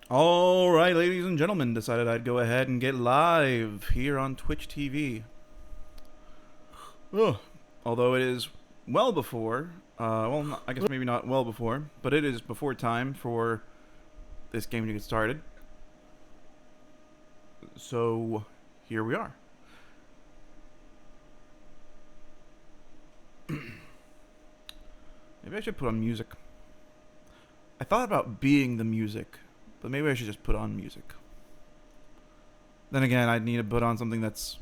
Alright, ladies and gentlemen, decided I'd go ahead and get live here on Twitch TV. Ugh. Although it is well before, I guess maybe not well before, but it is before time for this game to get started. So, here we are. Maybe I should put on music. I thought about being the music, but maybe I should just put on music. Then again, I'd need to put on something that's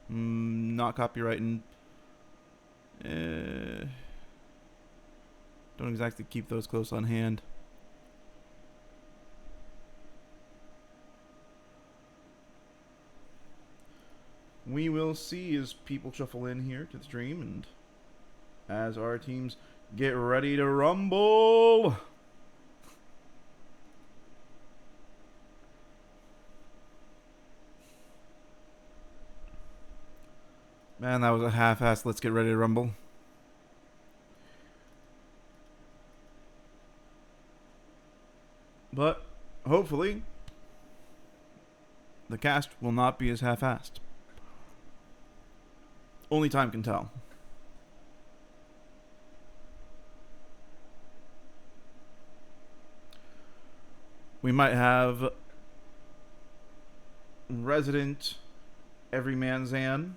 not copyright and don't exactly keep those close on hand. We will see as people shuffle in here to the stream and as our teams get ready to rumble. Man, that was a half-assed let's get ready to rumble. But hopefully the cast will not be as half-assed. Only time can tell. We might have resident Everyman Zan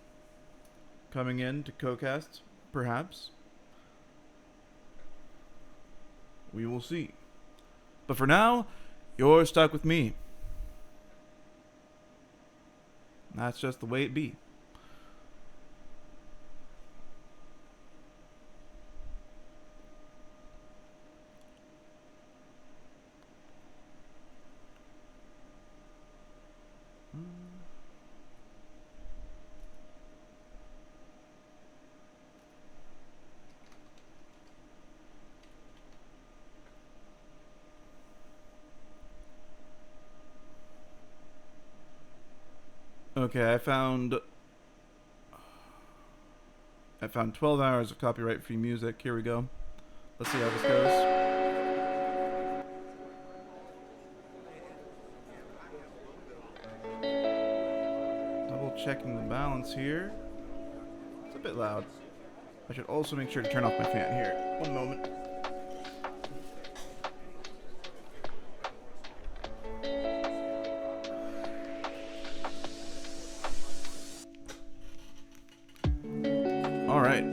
coming in to co-cast, perhaps. We will see. But for now, you're stuck with me. That's just the way it be. Okay, I found 12 hours of copyright-free music. Here we go. Let's see how this goes. Double checking the balance here. It's a bit loud. I should also make sure to turn off my fan here. One moment. All right.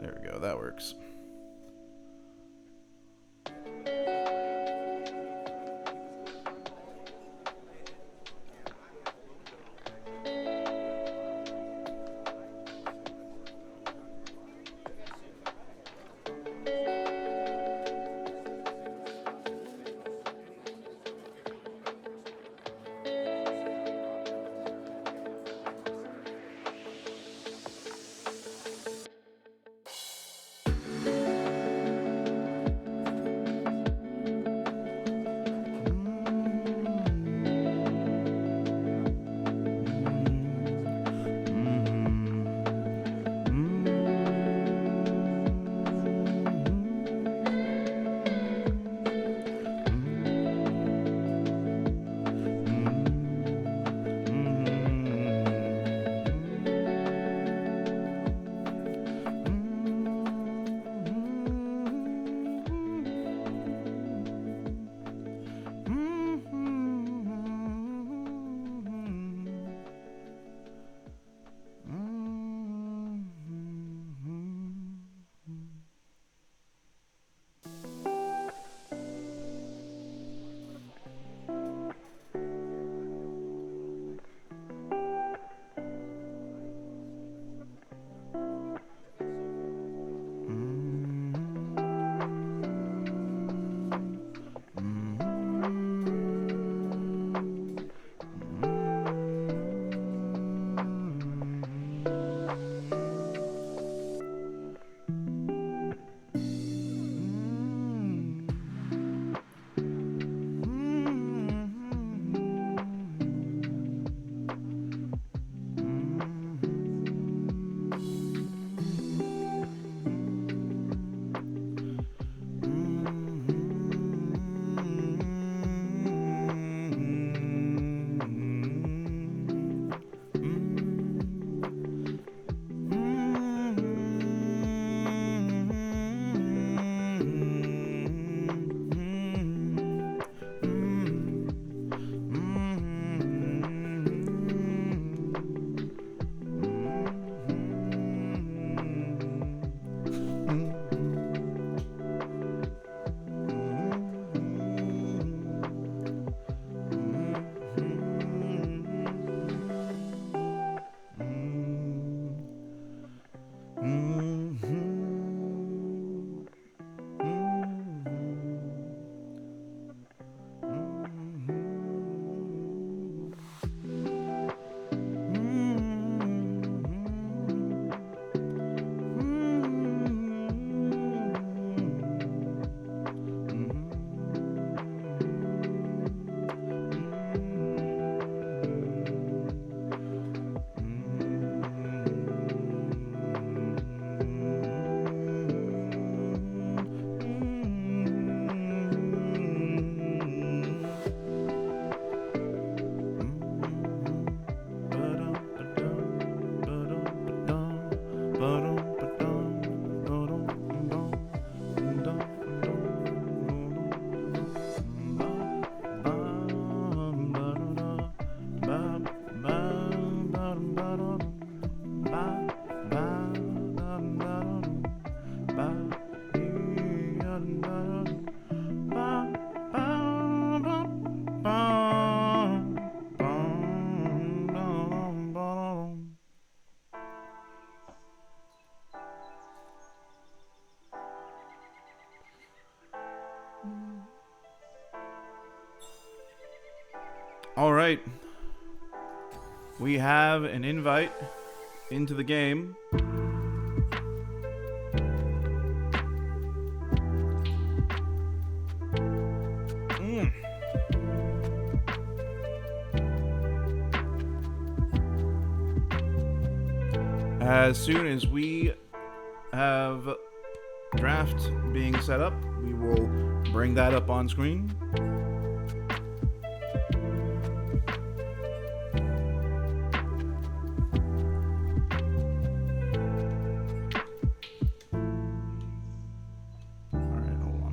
There we go, that works. All right. We have an invite into the game. As soon as we have draft being set up, we will bring that up on screen. Alright, hold on.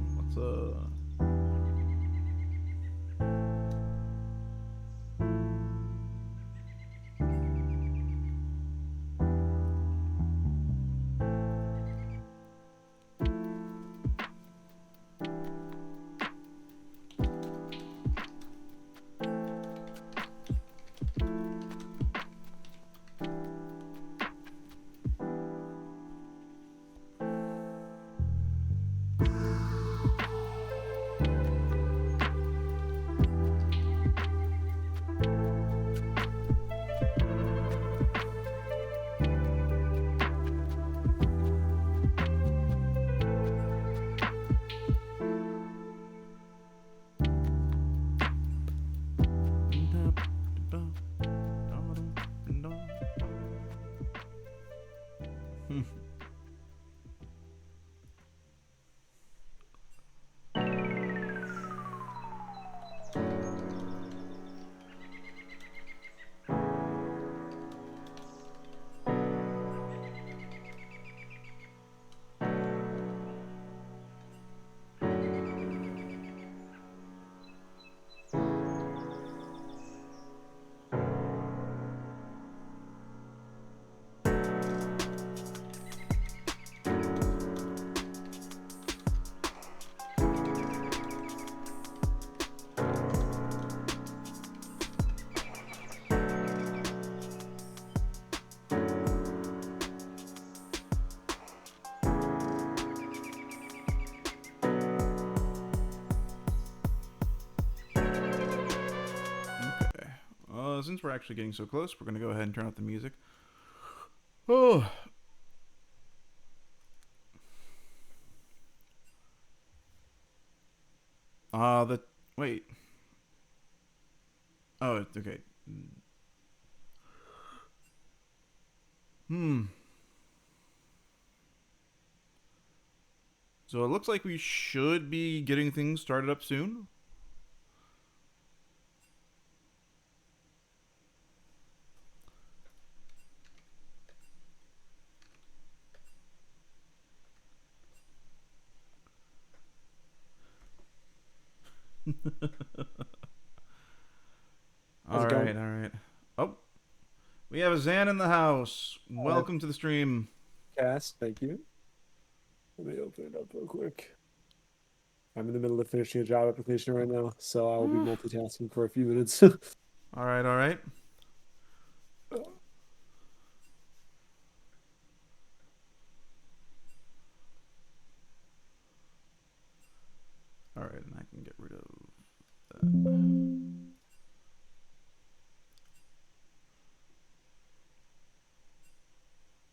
Since we're actually getting so close, we're going to go ahead and turn up the music. Oh. Wait. Oh, okay. So it looks like we should be getting things started up soon. All right. Oh, we have a Zan in the house. Welcome to the stream. Cast, thank you. Let me open it up real quick. I'm in the middle of finishing a job application right now, so I will be multitasking for a few minutes. All right. All right, and I can get rid of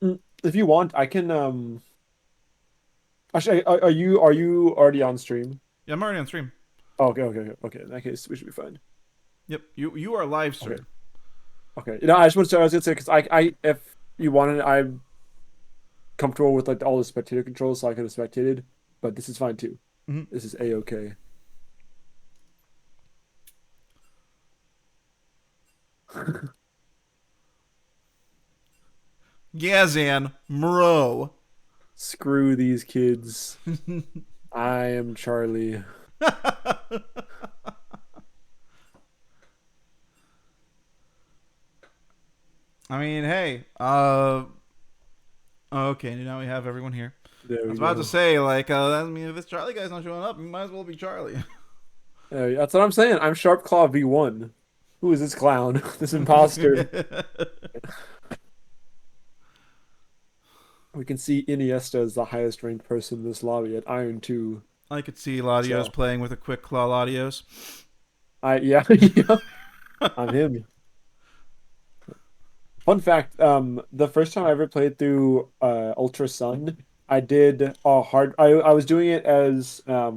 that. If you want, I can actually are you already on stream? Yeah, I'm already on stream. Oh, okay. In that case, we should be fine. Yep, you are live, sir. Okay. You know, I was gonna say because I if you wanted, I'm comfortable with like all the spectator controls, so I could have spectated, but this is fine too. Mm-hmm. This is a-okay. Yeah, Zan, bro. Screw these kids. I am Charlie. I mean, hey, okay, now we have everyone here. I was about to say, like, I mean, if this Charlie guy's not showing up, you might as well be Charlie. That's what I'm saying. I'm Sharp Claw V1. Who is this clown? This imposter. We can see Iniesta is the highest ranked person in this lobby at Iron 2. I could see Latios playing with a quick claw Latios. Yeah. I'm him. Fun fact, the first time I ever played through Ultra Sun, I did a hard I was doing it as a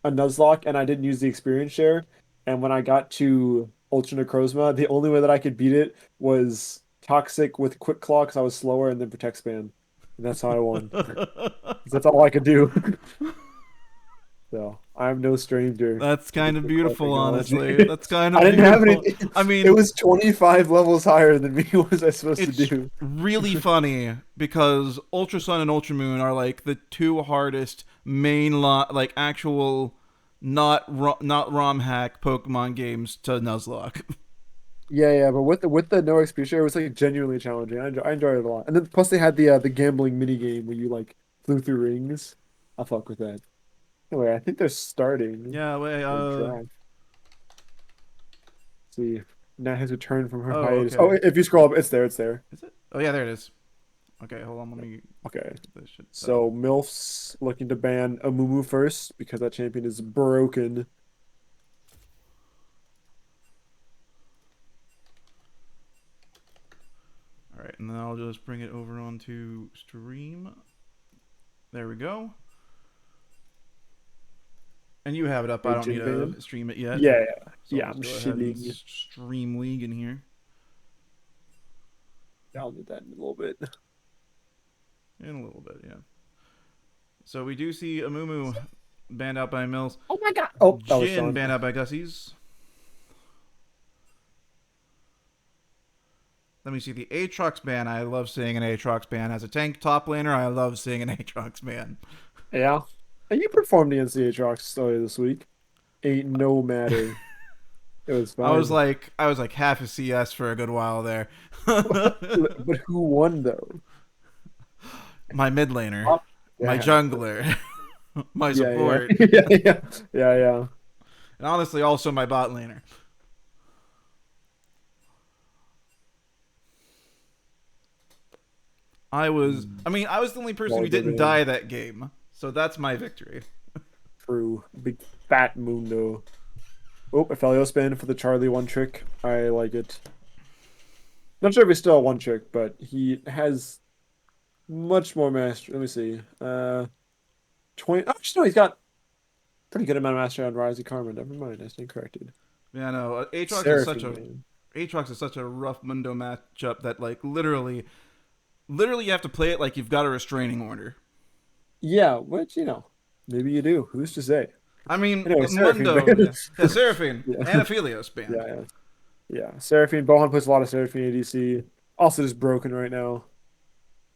Nuzlocke and I didn't use the experience share. And when I got to Ultra Necrozma, the only way that I could beat it was Toxic with Quick Claw because I was slower and then Protect Span. And that's how I won. 'Cause that's all I could do. So I'm no stranger That's to the kind of Quick Claw beautiful, technology. honestly. That's kind I of didn't have beautiful. anything. I It mean, was 25 levels higher than me. What was I supposed to it's do? really funny because Ultra Sun and Ultra Moon are like the two hardest like actual not ROM hack Pokemon games to Nuzlocke. Yeah, but with the no experience share, it was like genuinely challenging. I enjoyed it a lot. And then plus they had the gambling mini game where you like flew through rings. I fuck with that. Anyway, I think they're starting Yeah, wait, the draft. See, Nat has returned from her oh, hiatus. Oh, okay. if you scroll up, it's there. It's there. Is it? Oh yeah, there it is. Okay, hold on, let me Okay. get this shit set up. So MILF's looking to ban Amumu first because that champion is broken. Alright, and then I'll just bring it over onto stream. There we go. And you have it up. I don't need Agent ban. to stream it yet. So I'll Yeah. just I'm go ahead and shitting. stream League in here. I'll do that in a little bit. In a little bit, yeah. So we do see Amumu banned out by Mills. Oh my god. Oh, that was Jin Sean. banned out by Gussies. Let me see the Aatrox ban. I love seeing an Aatrox ban. As a tank top laner, I love seeing an Aatrox ban. Yeah. And you performed against the Aatrox earlier this week. Ain't no matter. It was fine. I was like half a CS for a good while there. But who won though? My mid laner, Oh, my yeah. jungler, my Yeah. support, Yeah. and honestly also my bot laner. I was the only person who didn't die that game. So that's my victory. True. Big fat Mundo. Oh, Aphelios spin for the Charlie one trick. I like it. Not sure if he's still a one trick, but he has much more mastery. Let me see. 20. Oh, actually, no, he's got pretty good amount of mastery on Rising Karma. Never mind, I stand corrected. Yeah, no, Seraphine, man. Aatrox is such a rough Mundo matchup that like literally you have to play it like you've got a restraining order. Yeah, which, maybe you do. Who's to say? I mean, Anyway, Seraphine, Mundo, man. yeah, Seraphine Yeah, and Aphelios banned. yeah. Yeah, Seraphine. Bohan puts a lot of Seraphine ADC. Also just broken right now.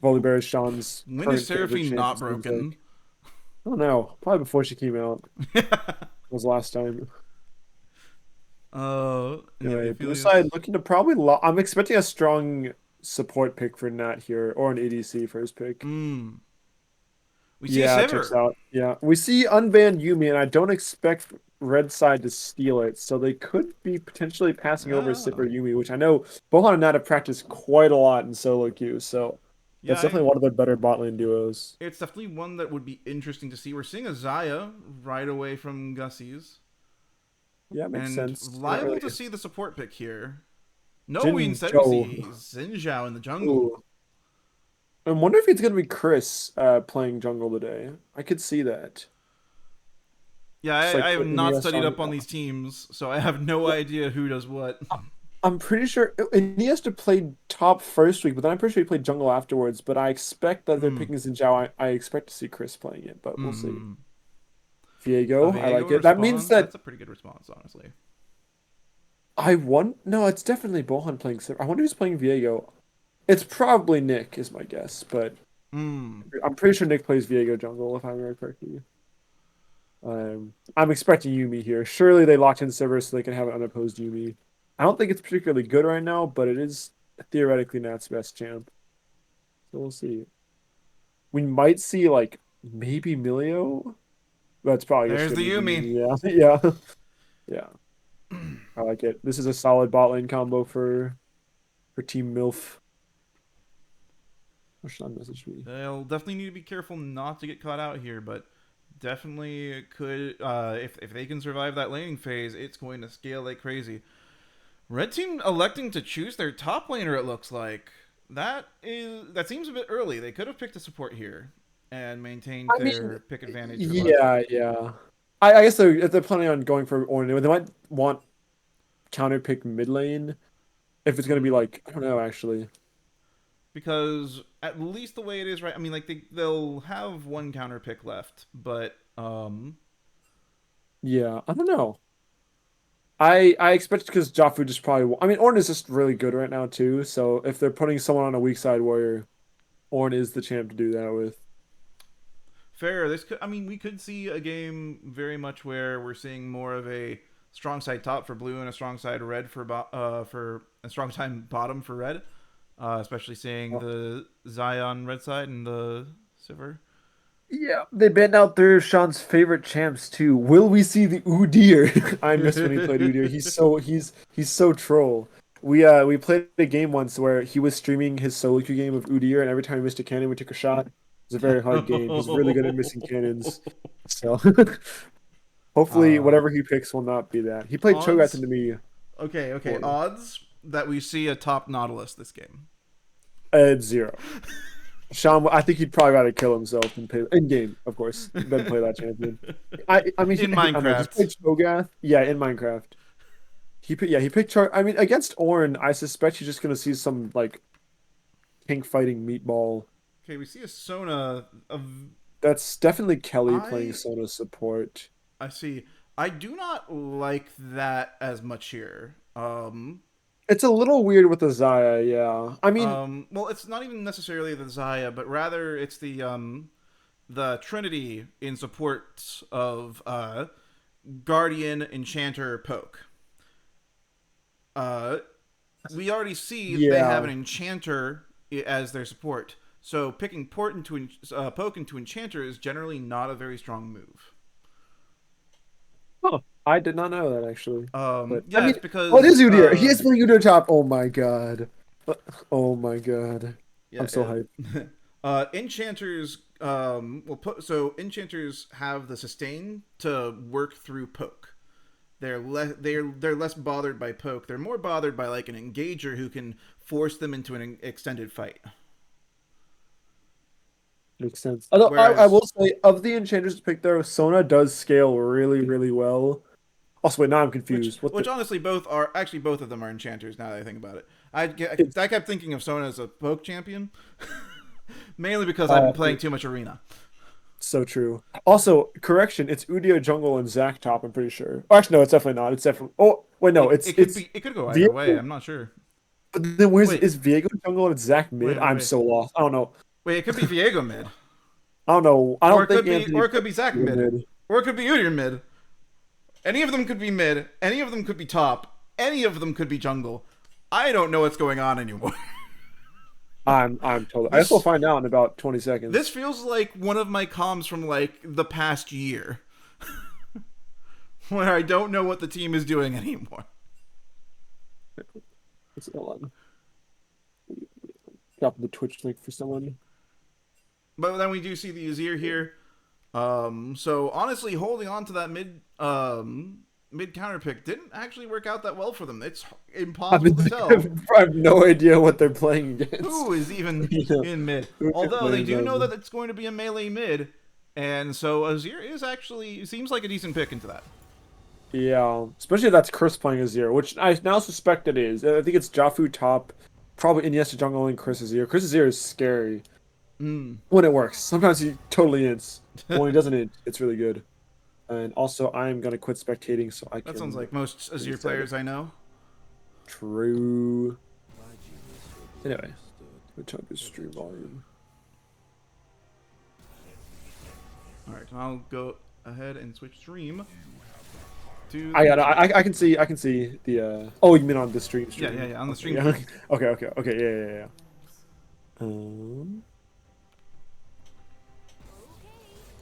Volibear is Sean's When is current favorite Seraphine champ, not it seems broken? like. I don't know. Probably before she came out was the last time. And yeah, the Anyway, blue Aphelios. side looking to probably I'm expecting a strong support pick for Nat here, or an ADC for his pick. We see a Yeah, it checks Sivir. out. Yeah. We see unbanned Yumi, and I don't expect red side to steal it, so they could be potentially passing over Yeah, Sipper Yumi, which I know Bohan and Nat have practiced quite a lot in solo queue, so yeah. that's definitely one of their better bot lane duos. It's definitely one that would be interesting to see. We're seeing a Zaya right away from Gussie's, Yeah, makes and sense. Not liable really to see the support pick here. No, we Jin instead we see Joe. Xin in the jungle. Ooh. I wonder if it's gonna be Chris playing jungle today. I could see that. Yeah, Just like I have put not Iniesta studied on. up on these teams, so I have no idea who does what. I'm pretty sure Iniesta played top first week, but then I'm pretty sure he played jungle afterwards. But I expect that they're Hmm. picking Xin Zhao. I expect to see Chris playing it, but we'll see. Hmm. A Viego, I Viego like it. That means response. that That's a pretty good response, honestly. I won. No, it's definitely Bohan playing. I wonder who's playing Viego. It's probably Nick, is my guess, but Hmm. I'm pretty sure Nick plays Viego jungle if I remember correctly. I'm expecting Yumi here. Surely they locked in Sivir so they can have an unopposed Yumi. I don't think it's particularly good right now, but it is theoretically Nat's best champ. So we'll see. We might see like maybe Milio. That's probably just There's gonna the be Yumi. Yumi. Yeah, yeah, yeah. I like it. This is a solid bot lane combo for Team MILF. Or should I message me? They'll definitely need to be careful not to get caught out here, but definitely could if they can survive that laning phase, it's going to scale like crazy. Red team electing to choose their top laner. It looks like that seems a bit early. They could have picked a support here and maintained I mean, their pick advantage for last. yeah, yeah. I guess if they're planning on going for Ornn, they might want counter pick mid lane if it's gonna be Mm, like I don't know actually. because at least the way it is right, I mean, like they'll have one counter pick left, but Yeah, I don't know. I expect because Joffrey just probably. I mean, Ornn is just really good right now too. So if they're putting someone on a weak side warrior, Ornn is the champ to do that with. fair. This could, I mean, we could see a game very much where we're seeing more of a strong side top for blue and a strong side red for a strong side bottom for red. Especially seeing the Zion red side and the Sivir. Yeah, they banned out their Sean's favorite champs too. Will we see the Udyr? I miss when he played Udyr. He's so troll. We played a game once where he was streaming his solo queue game of Udyr, and every time he missed a cannon, we took a shot. It was a very hard game. He's really good at missing cannons. So hopefully uh, whatever he picks will not be that. He played Cho'Gath odds. into me Okay. for Odds that we see a top Nautilus this game. zero. Sean, I think he'd probably rather kill himself than play in game, of course, than play that champion. I mean, In I don't know. He's Minecraft. played Cho'Gath. Yeah, in Minecraft. He picked Char. I mean, against Ornn, I suspect he's just gonna see some like pink fighting meatball. Okay, we see a Sona of That's definitely Kelly playing I Sona support. I see. I do not like that as much here. It's a little weird with the Xayah, yeah. I mean, Well, it's not even necessarily the Xayah, but rather it's the Trinity in support of Guardian, Enchanter, Poke. Uh, we already see they have yeah. an Enchanter as their support, so picking Port into Poke into Enchanter is generally not a very strong move. Huh. I did not know that actually. But I Yeah, mean, it's what is because Udyr? He is playing Udyr top. Oh my god. Oh my god. yeah, I'm so hyped. enchanters so enchanters have the sustain to work through Poke. They're less bothered by Poke. They're more bothered by like an engager who can force them into an extended fight. Makes sense. Although I Whereas will say, of the enchanters to pick there, Sona does scale really, really well. Also, wait, now I'm confused. What which the? honestly both of them are enchanters now that I think about it. It's I kept thinking of Sona as a Poke champion, mainly because I've been playing too much Arena. so true. Also, correction, it's Udyr jungle and Zac top. I'm pretty sure. Oh, actually, no, it's definitely not. It's definitely. Oh, wait, no, it's It could go either way. Viego. I'm not sure. But then where's Wait is Viego jungle and it's Zac wait mid? wait I'm wait so lost. I don't know. wait. It could be Viego mid, I don't know. I don't think or Anthony it could plays be Zac Viego mid, mid. or it could be Udyr mid. Any of them could be mid. Any of them could be top. Any of them could be jungle. I don't know what's going on anymore. I'm totally. I guess we'll this find out in about 20 this seconds. feels like one of my comms from like the past year, where I don't know what the team is doing anymore. Let's go on. Drop the Twitch link for someone. But then we do see the Azir here. So honestly, holding on to that mid counter pick didn't actually work out that well for them. It's I impossible mean, to tell I have no idea what they're playing against. who is even Yeah. in mid. Who can Although play they do know them? that it's going to be a melee mid, and so Azir is actually seems like a decent pick into that. Yeah, especially if that's Chris playing Azir, which I now suspect it is. I think it's Jafu top, probably Iniesta jungle and Chris Azir. Chris Azir is scary Hmm. when it works. Sometimes he totally ints. But when he doesn't int, it's really good. And also, I am gonna quit spectating so I That sounds can like most Azir reset it. players I know. True. Anyway, we turn up his stream volume. All right, I'll go ahead and switch stream to I got. I can see the. Oh, you mean on the stream? yeah on the Okay, stream yeah. feed. Okay. Yeah. Um.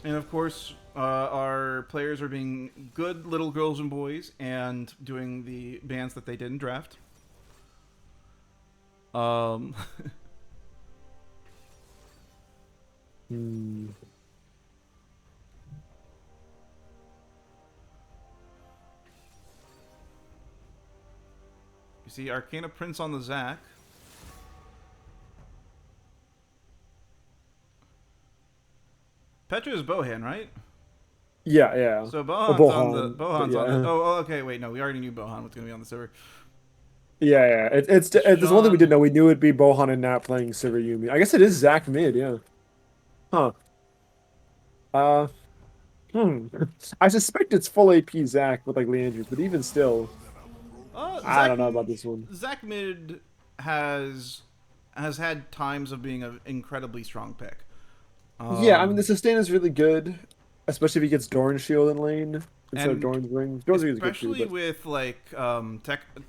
And of course, our players are being good little girls and boys and doing the bands that they did in draft. Um, Hmm. You see Arcana Prince on the Zac. Petra is Bohan, right? Yeah, yeah. So Or Bohan's on the Bohan, but Bohan's on the. yeah. Oh, okay. Wait, no, we already knew Bohan was going to be on the server. Yeah, yeah. There's one thing we did Sean. know. We knew it'd be Bohan and Nat playing Silver Yumi. I guess it is Zach mid, yeah. Huh. Uh, hmm. I suspect it's full AP Zach with like Leandrews, but even still, I Zach don't know about this one. Zach Mid has has had times of being an incredibly strong pick. Yeah, I mean the Um, sustain is really good, especially if he gets Doran's shield in lane instead of and Doran's ring. Doran's ring is good too, especially but with like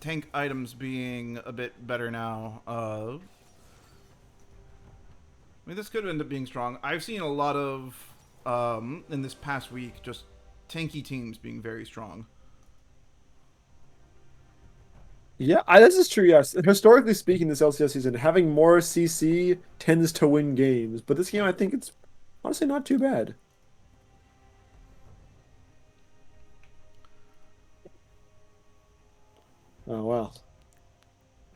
tank items being a bit better now. I mean, this could end up being strong. I've seen a lot of in this past week just tanky teams being very strong. yeah, this is true. Yes, historically speaking, this LCS season having more CC tends to win games, but this game I think it's honestly not too bad. Oh well.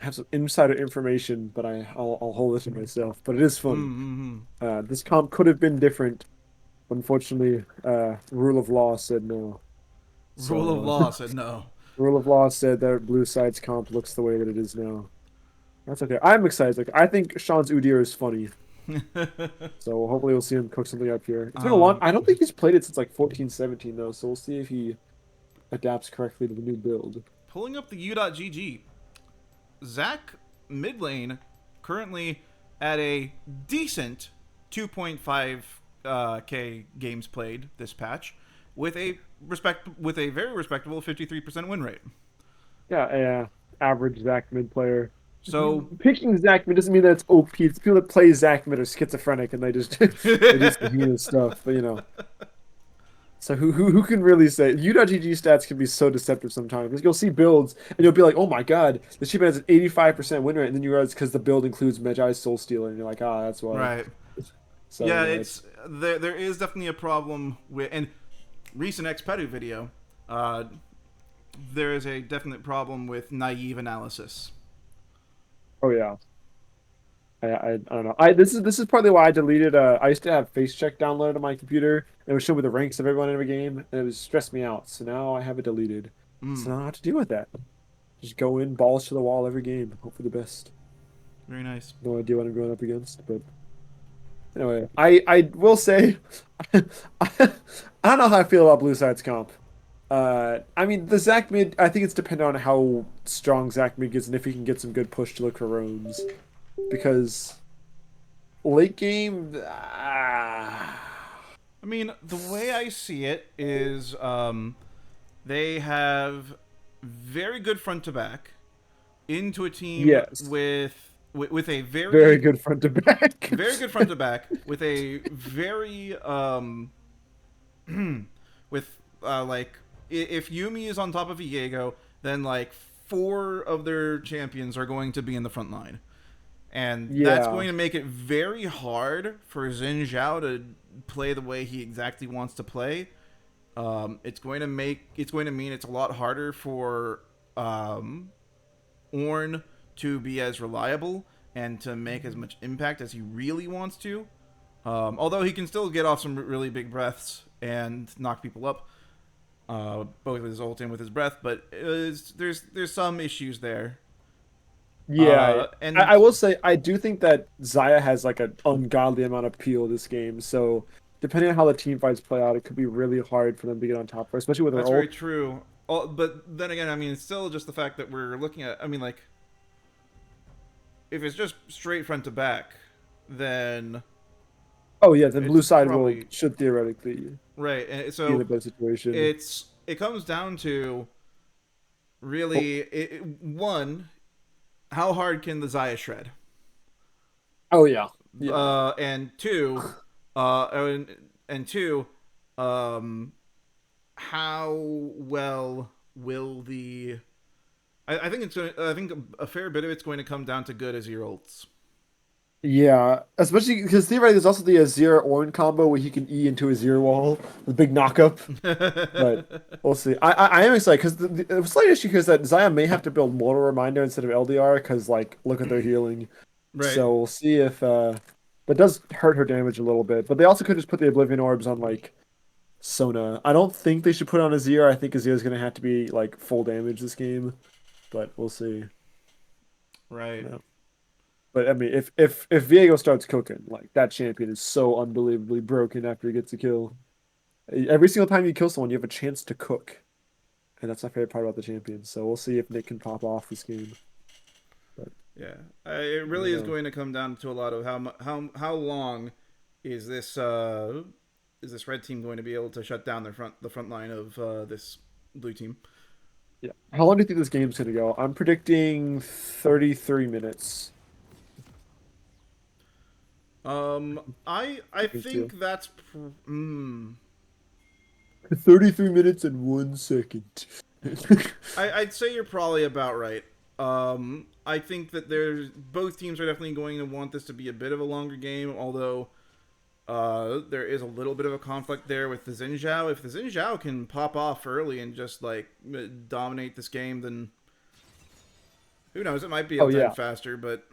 I have some insider information, but I'll hold it to myself. But it is funny. Mm-hmm. This comp could have been different. Unfortunately, rule of law said no. Rule of So law said no. rule of law said that blue side's comp looks the way that it is now. That's okay. I'm excited. Like I think Sean's Udyr is funny. So hopefully we'll see him cook something up here. It's been a long. um, I don't think he's played it since like 14, 17 though. So we'll see if he adapts correctly to the new build. Pulling up the U.GG. Zach mid lane currently at a decent 2.5 k games played this patch with a very respectable 53% win rate. Yeah, yeah. Average Zach mid player. So Picking Zach mid doesn't mean that it's OP. It's people that play Zach mid are schizophrenic and they just they do some heinous stuff. But you know, so who can really say? U.GG stats can be so deceptive sometimes. Like, you'll see builds and you'll be like, oh my god, the shipment has an 85% win rate, and then you realize because the build includes Medjai's Soul Stealer, and you're like, ah, that's why. right, So you yeah, know, it's there. There is definitely a problem with and recent Xpedu video. Uh, there is a definite problem with naive analysis. oh yeah. I don't know. I this is partly why I deleted. I used to have Face Check downloaded on my computer, and it would show me the ranks of everyone in every game, and it was stressed me out. So now I have it deleted. So Mm, now I don't have to deal with that. Just go in, balls to the wall every game, hope for the best. very nice. No idea what I'm going up against, but anyway, I will say, I don't know how I feel about Blue Side's comp. I mean the Zac mid. I think it's dependent on how strong Zac mid gets and if he can get some good push to look for roams, because late game. I mean, the way I see it is they have very good front to back into a team Yes, with a very very good front to back. very good front to back with a very with like if Yumi is on top of Viego, then like four of their champions are going to be in the front line. And that's Yeah, going to make it very hard for Xin Zhao to play the way he exactly wants to play. It's going to mean it's a lot harder for Ornn to be as reliable and to make as much impact as he really wants to. Although he can still get off some really big breaths and knock people up, both with his ult and with his breath. But there's some issues there. yeah. And I will say I do think that Zaya has like an ungodly amount of appeal this game. So depending on how the team fights play out, it could be really hard for them to get on top, especially with their that's very ult. true. Oh, but then again, I mean, it's still just the fact that we're looking at. I mean, like, if it's just straight front to back, then Oh yeah, the blue it's side will probably should theoretically right. And be in so a better situation. it comes down to Oh, really one, how hard can the Zaya shred? oh yeah, yeah, And two, and two, um, how well will the I think it's going. I think a fair bit of it's going to come down to good as your ults. Yeah, especially because theoretically there's also the Azir Ornn combo where he can E into a Azir wall with big knockup. But we'll see. I am excited because the slight issue here is that Zaya may have to build Mortal Reminder instead of LDR because like look at their healing. Right. So we'll see if that does hurt her damage a little bit. But they also could just put the Oblivion Orbs on like Sona. I don't think they should put it on Azir. I think Azir is gonna have to be like full damage this game, but we'll see. Right. No. But I mean, if Viego starts cooking, like that champion is so unbelievably broken after he gets a kill. Every single time you kill someone, you have a chance to cook, and that's my favorite part about the champion. So we'll see if Nick can pop off this game. But Yeah. It I really don't is know. going to come down to a lot of how long is this red team going to be able to shut down the front line of this blue team? Yeah. How long do you think this game's gonna go? I'm predicting 33 minutes. I Me too. think that's 33 minutes and 1 second. I'd say you're probably about right. I think that there's both teams are definitely going to want this to be a bit of a longer game, although there is a little bit of a conflict there with the Xin Zhao. If the Xin Zhao can pop off early and just like dominate this game, then who knows? It might be Oh able to end yeah. faster, but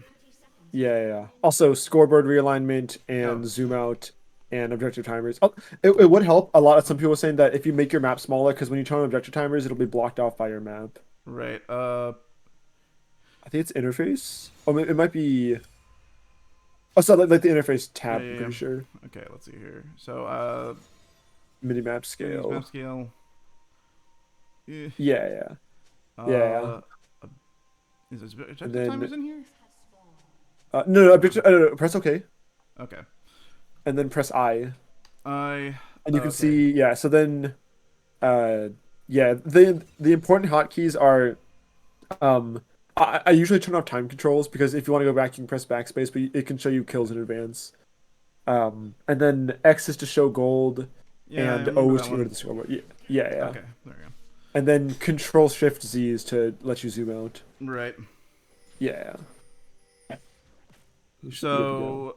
Yeah. Also, scoreboard realignment oh, and zoom out and objective timers. Oh, it would help a lot. Some people were saying that if you make your map smaller, because when you turn on objective timers, it'll be blocked off by your map. right. I think it's interface. Oh, it might be. Oh, so like the interface Yeah, tab. yeah, I'm yeah. pretty sure. Okay, let's see here. So, Minimap enemies map scale. scale. Eh, Yeah. Yeah. Uh, is this And objective timers then in here? no, objective. No, press OK, Okay. and then press I, and you can Okay. see. Yeah. So then, uh, yeah. The important hotkeys are I usually turn off time controls because if you want to go back, you can press backspace, but it can show you kills in advance. And then X is to show gold, Yeah, I and remember O is that to go to one. the scoreboard. Yeah. Okay, there And then Control Shift Z is to let you zoom out. we go. Right. Yeah. You should be good to go. So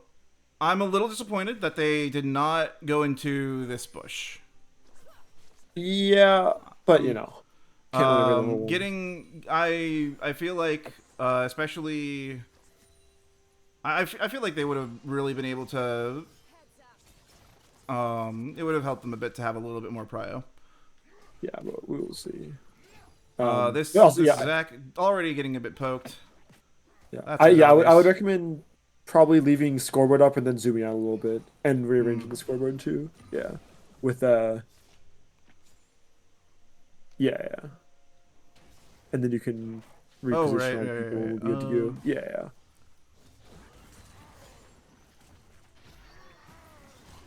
I'm a little disappointed that they did not go into this bush. Yeah, but Um, can't win every level one. getting I feel like especially I feel like they would have really been able to it would have helped them a bit to have a little bit more prio. Yeah, but we will see. This But also, this yeah, Zach already getting a bit poked. yeah. That's a bit I would obvious. recommend probably leaving scoreboard up and then zooming out a little bit and rearranging Mm. the scoreboard too. Yeah, with yeah, and then you can Oh reposition right, all right, people. right, We'll right. be good to go. Yeah.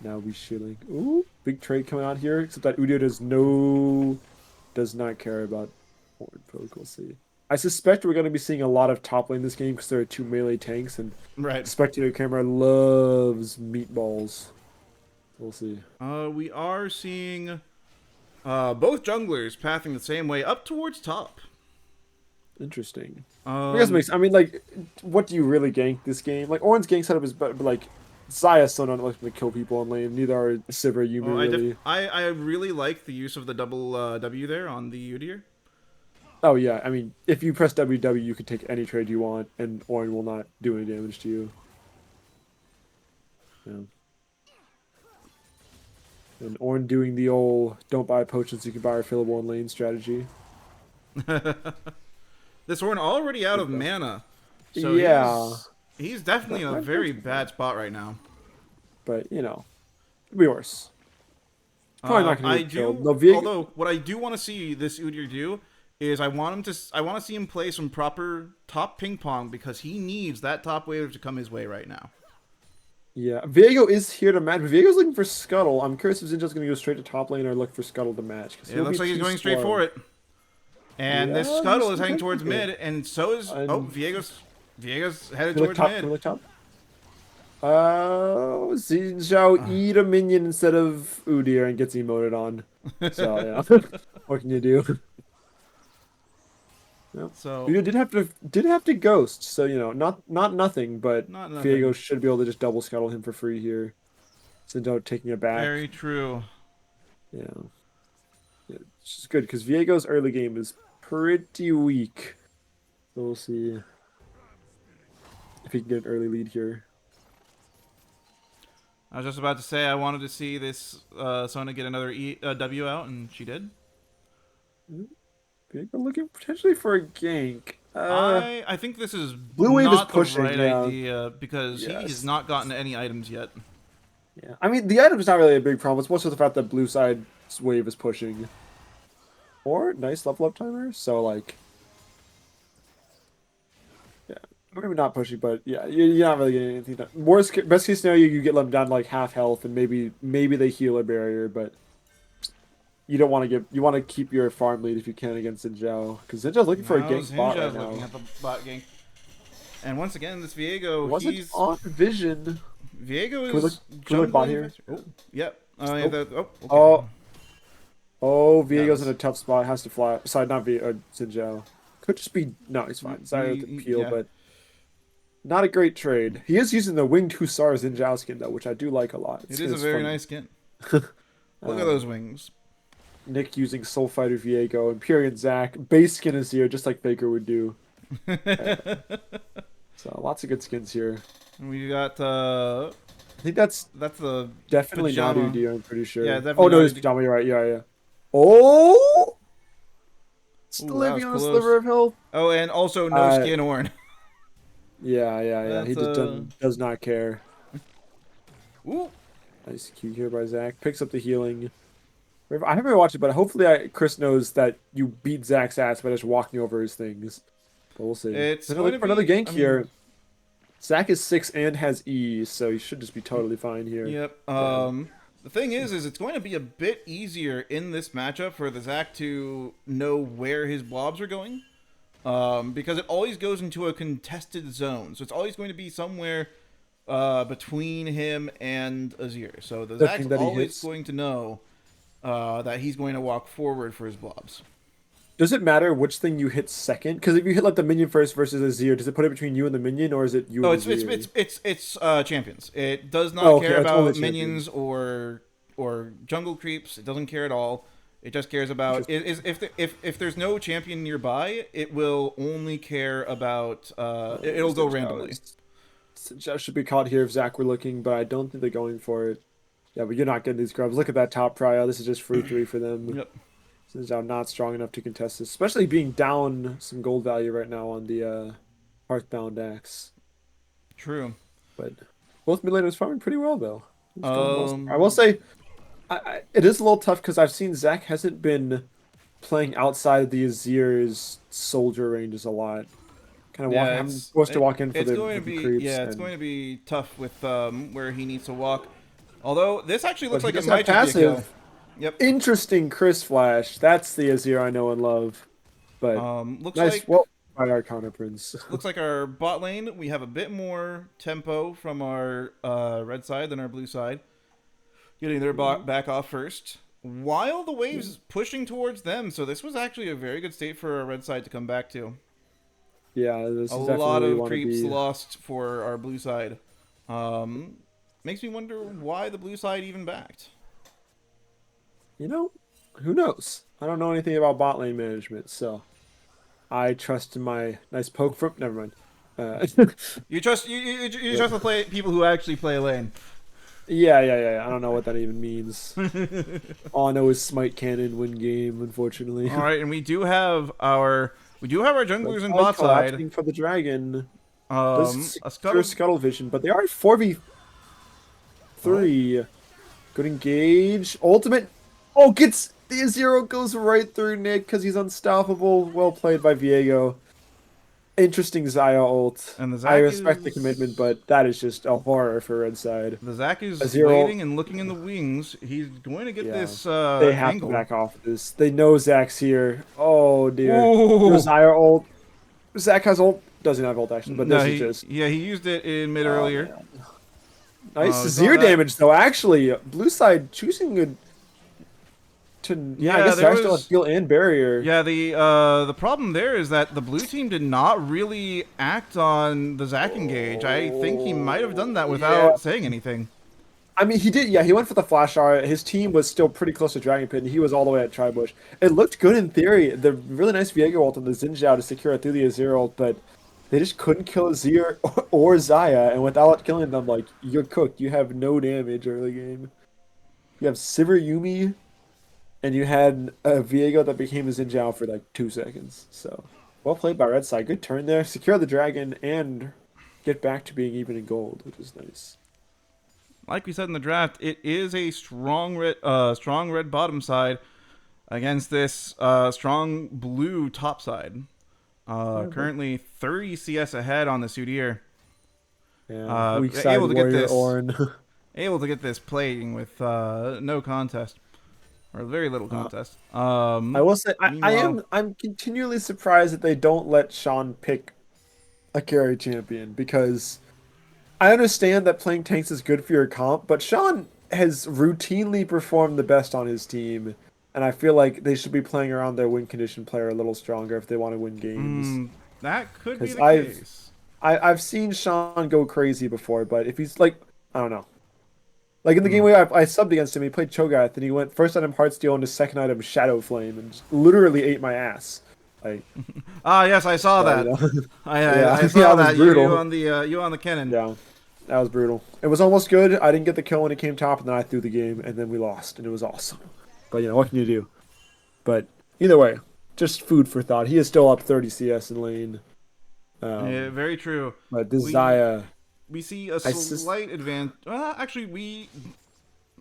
Now we shilling. Ooh, big trade coming out here. Except that Udio does not care about Horde folk. We'll see. I suspect we're going to be seeing a lot of top lane this game because there are two melee tanks, and Right. spectator camera loves meatballs. We'll see. We are seeing both junglers pathing the same way up towards top. Interesting. I guess it Um, makes. I mean, like, what do you really gank this game? Like, Orin's gank setup is better, but like, Zaya's still not looking to kill people on lane. Neither are Sivir or Yumi really. I really like the use of the double W there on the Udyr. Oh yeah, I mean, if you press WW, you can take any trade you want, and Orin will not do any damage to you. Yeah. And Orin doing the old "don't buy potions, you can buy refillable in lane" strategy. This horn already out Good of stuff. mana, so Yeah, he's definitely in a that very too bad. bad spot right now. But could be worse. Probably not gonna I get killed. do, No, Vieg. although what I do want to see this Udyr do is I want to see him play some proper top ping pong because he needs that top wave to come his way right now. Yeah, Viego is here to match. But Viego's looking for Scuttle. I'm curious if Zinja's gonna go straight to top lane or look for Scuttle to match because It he'll be looks like he's too going straight slow. for it. And this Yeah, scuttle he's is heading towards protecting mid, it. and so is And Viego's headed can we look towards top? Can mid. we look top? Xin Zhao eat a minion instead of Udyr and gets emoted on. So yeah, what can you do? Yep. So You did have to ghost, so not nothing, but not Viego nothing. should be able to just double scuttle him for free here. Since out taking it back. Very true. Yeah. Yeah, which is good because Viego's early game is pretty weak. So we'll see if he can get an early lead here. I was just about to say I wanted to see this Sona get another W out, and she did. Hmm, Viego looking potentially for a gank. I think this is Blue wave is not the pushing, right yeah. idea because he has Yes. not gotten any items yet. Yeah. I mean, the item's not really a big problem. It's mostly the fact that blue side's wave is pushing. Or nice level up timer. So, like, yeah. Maybe not pushing, but yeah, you're not really getting anything done. Best case scenario, you get them down to like half health, and maybe they heal a barrier, but you don't want to you want to keep your farm lead if you can against Xin because Xin looking for a Now gank spot right Zinja's looking now. at the bot gank. And once again, this Viego, Wasn't he's on vision. Viego Can we look? is Can we look bot jungling. here? Oh, yep. Oh, yeah, Nope. okay. Oh, oh, Yeah, Viego's in a tough spot. Has to fly. Sorry, not Xin. Could just be no. He's fine. Sorry with the peel, yeah. but not a great trade. He is using the winged Hussar Xin skin though, which I do like a lot. It is a It's very fun. nice skin. Look at Um, those wings. Nick using Soul Fighter Viego, Empyrean Zac. Base skin is here, just like Faker would do. Uh, so lots of good skins here. We got I think that's that's the definitely Nadu pajama. D, I'm pretty Yeah, sure. Oh definitely no, not. it's pajama. You're right. Yeah, yeah. Oh, still Ooh, that living was on a sliver close. of health. Oh, and also no Uh, skin Orn. yeah, yeah, yeah. He That's just does not care. Ooh. Nice Q here by Zac. Picks up the healing. I haven't watched it, but hopefully Chris knows that you beat Zac's ass by just walking over his things. But we'll see. It's Then going look to for another be. gank I mean, here. Zac is 6 and has E, so he should just be totally fine here. yep. Yeah. The thing is it's going to be a bit easier in this matchup for the Zac to know where his blobs are going, because it always goes into a contested zone. So it's always going to be somewhere between him and Azir. So the The Zac's thing that he always hits. going to know that he's going to walk forward for his blobs. Does it matter which thing you hit second? Because if you hit like the minion first versus Azir, does it put it between you and the minion, or is it you Oh, and it's Azir? champions. It does Oh, not okay, care it's only about champions. minions or jungle creeps. It doesn't care at all. It just cares about Interesting. if there's no champion nearby, it will only care about it'll go randomly. Sinjao should be caught here if Zac were looking, but I don't think they're going for it. Yeah, but you're not getting these grubs. Look at that top prio. This is just free 3 for them. Yep, Sinjao not strong enough to contest this, especially being down some gold value right now on the Hearthbound axe. true. But both mid laners farming pretty well though. I will Um, say, it is a little tough because I've seen Zac hasn't been playing outside of the Azir's soldier ranges a lot. Kind of yeah, I'm forced to walk in for it's the, going for to the be creeps, yeah, it's and going to be tough with where he needs to walk. Although this actually but looks he like it does have might just be a kill. passive. Yep. Interesting Chris Flash. That's the Azir I know and love. But Looks nice. like Well, by our counter prince. looks like our bot lane, we have a bit more tempo from our red side than our blue side. Getting their bot back off first. While the wave's pushing towards them, so this was actually a very good state for our red side to come back to. Yeah, this A is lot definitely of want to creeps be. lost for our blue side. Makes me wonder why the blue side even backed. Who knows? I don't know anything about bot lane management, so I trust in my nice poke from. Never mind. You trust you trust the play people who actually play lane. Yeah. I don't know what that even means. All I know is smite cannon win game, unfortunately. All right, and we do have our junglers in Red bot side. collapsing for the dragon. A Does scuttle. secure scuttle vision, but they are 4v3. Oh. Good engage. Ultimate. Oh, gets the zero goes right through Nick because he's unstoppable. Well played by Viego. Interesting Xayah ult. And the I Zac respect the is commitment, but that is just a horror for red side. the Zac is Azir ult. waiting and looking in the wings. He's going to get Yeah. this They have to angle. back off this. They know Zac's here. Oh dear. Ooh. No Xayah ult. Zac has ult. Doesn't have ult actually, but No, this is just. he used it in mid Oh, earlier. man. Nice We saw Azir that. damage though. Actually, blue side choosing good. to yeah, I Yeah, guess there Zach still has was. heal and barrier. Yeah, the problem there is that the blue team did not really act on the Zac engage. I think he might have done Oh, that yeah. without saying anything. I mean, he did. Yeah, he went for the flash art. His team was still pretty close to Dragon Pit, and he was all the way at Tribush. It looked good in theory. The really nice Viego ult on the Xin Zhao to secure it through the Azir ult, but they just couldn't kill Azir or Xayah, and without killing them, like, you're cooked. You have no damage early game. You have Sivir Yumi, and you had a Viego that became a Xin Zhao for like 2 seconds. So, well played by Red Side. Good turn there. Secure the dragon and get back to being even in gold, which is nice. Like we said in the draft, it is a strong red bottom side against this strong blue top side. Yeah, but Currently 30 CS ahead on the Sudir. yeah, weak side Able to get warrior this, Ornn. playing with no contest or very little Uh, contest. I will say Meanwhile, I'm continually surprised that they don't let Sean pick a carry champion because I understand that playing tanks is good for your comp, but Sean has routinely performed the best on his team, and I feel like they should be playing around their win condition player a little stronger if they want to win games. that could be Because the case. I've seen Sean go crazy before, but if he's like I don't know. Like in the game Mm. where I subbed against him, he played Cho'Gath, and he went first item Heartsteel and his second item Shadow Flame, and just literally ate my ass. Like, Ah, yes, I saw so, you that. know, I, yeah, I, I yeah, saw it was that. You brutal. on the cannon. Yeah, that was brutal. It was almost good. I didn't get the kill when it came top, and then I threw the game, and then we lost, and it was awesome. But you know, what can you do? But either way, just food for thought. He is still up 30 CS in lane. Yeah, Um, very true. but this We Xayah, we see a I just slight advantage.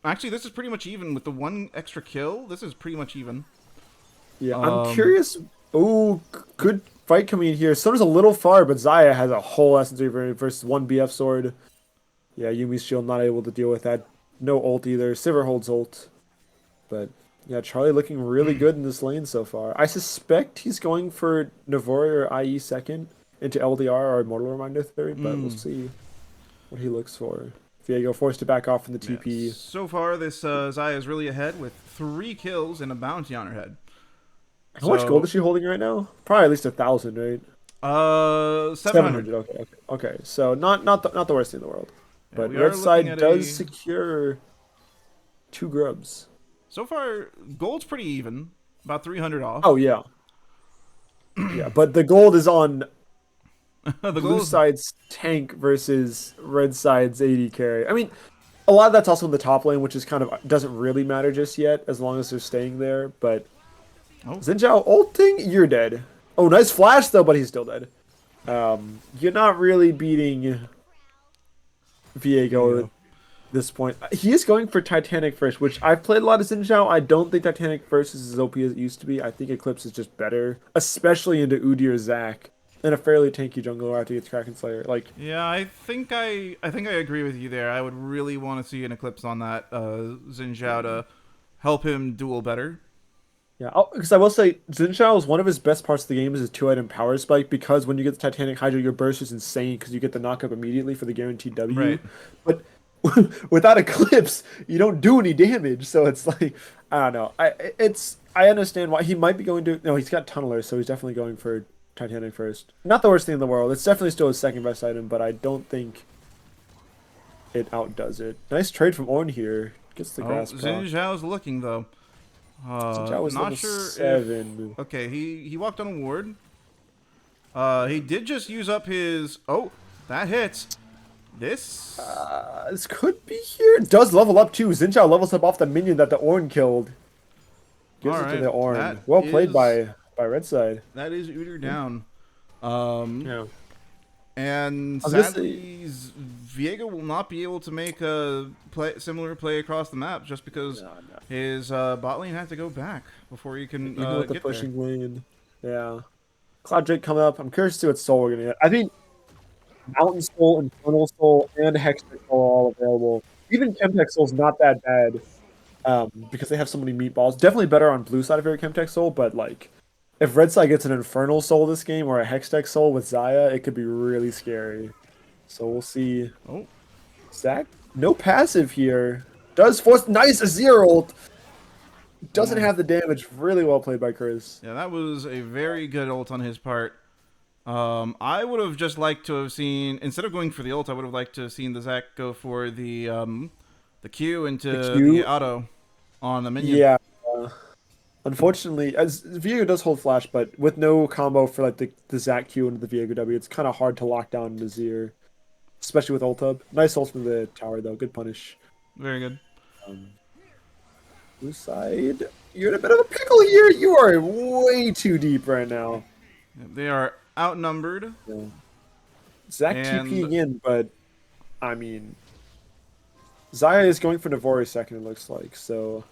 Actually this is pretty much even with the one extra kill. This is pretty much even. yeah, I'm Um, curious. Oh, good fight coming in here. Summer's a little far, but Xayah has a whole essence versus one BF sword. Yeah, Yumi's shield not able to deal with that. No ult either. Sivir holds ult. But yeah, Charlie looking really good in this lane so far. I suspect he's going for Navori or IE second into LDR or Mortal Reminder third, but we'll mm, see what he looks for. Viego forced to back off from the yeah. TP. So far, this Zaya is really ahead with 3 kills and a bounty on her head. How much gold So, is she holding right now? Probably at least 1,000, right? 700. 700. Okay. So not the worst thing in the world. Yeah, But we are Red looking Side at does a. secure 2 grubs. So far, gold's pretty even. About 300 off. Oh yeah, yeah. But the gold is on The blue gold. side's tank versus red side's AD carry. I mean, a lot of that's also in the top lane, which is kind of doesn't really matter just yet, as long as they're staying there. But Oh, Xin Zhao ulting, you're dead. Oh, nice flash though, but he's still dead. You're not really beating there you Viego at go. this point. He is going for Titanic first, which I've played a lot of Xin Zhao. I don't think Titanic first is as OP as it used to be. I think Eclipse is just better, especially into Udi or Zac, and a fairly tanky jungler after he gets Kraken Slayer. Like, Yeah, I think I agree with you there. I would really want to see an eclipse on that Xin Zhao to help him duel better. yeah, because I will say Xin Zhao is one of his best parts of the game is his 2 item power spike because when you get the Titanic Hydra, your burst is insane because you get the knockup immediately for the guaranteed W. Right. But without Eclipse, you don't do any damage. So it's like I don't know. I understand why he might be going to. No, he's got Tunneler, so he's definitely going for Titanic first. Not the worst thing in the world. It's definitely still his second best item, but I don't think it outdoes it. Nice trade from Ornn here. Gets the Oh, grass Xin proc. Zhao's looking though. Xin Zhao was Not level sure 7. if. Okay, he walked on a ward. He did just use up his. Oh, that hits. This. This could be here. It does level up too. Xin Zhao levels up off the minion that the Ornn killed. Gives All it to right. the Ornn. That Well played is by Red Side. that is Udyr down. Um, Yeah. and I was gonna say, sadly, Viego will not be able to make a similar play across the map just because no. his bot lane had to go back before he can Even with the get there. pushing lane. Yeah. Cloud Drake coming up. I'm curious to see what soul we're gonna get. I think Mountain Soul, Infernal Soul, and Hextech Soul are all available. Even Chemtech Soul's not that bad. Because they have so many meatballs. Definitely better on blue side of your Chemtech Soul, but like if Red Side gets an Infernal Soul this game or a Hextech Soul with Xayah, it could be really scary. So we'll see. Oh, Zac, no passive here. Does force nice a zero ult. Doesn't Mm. have the damage. Really well played by Chris. Yeah, that was a very good ult on his part. I would have just liked to have seen, instead of going for the ult, I would have liked to have seen the Zac go for the Q The into the Q, auto on the minion. yeah. Unfortunately, as Viego does hold flash, but with no combo for like the Zac Q into the Viego W, it's kind of hard to lock down Nazir, especially with ult up. Nice ult from the tower though. Good punish. Very good. Um, Blue side, you're in a bit of a pickle here. You are way too deep right now. They are outnumbered, Yeah. Zac and TPing in, but I mean, Zaya is going for Navori second. It looks like so.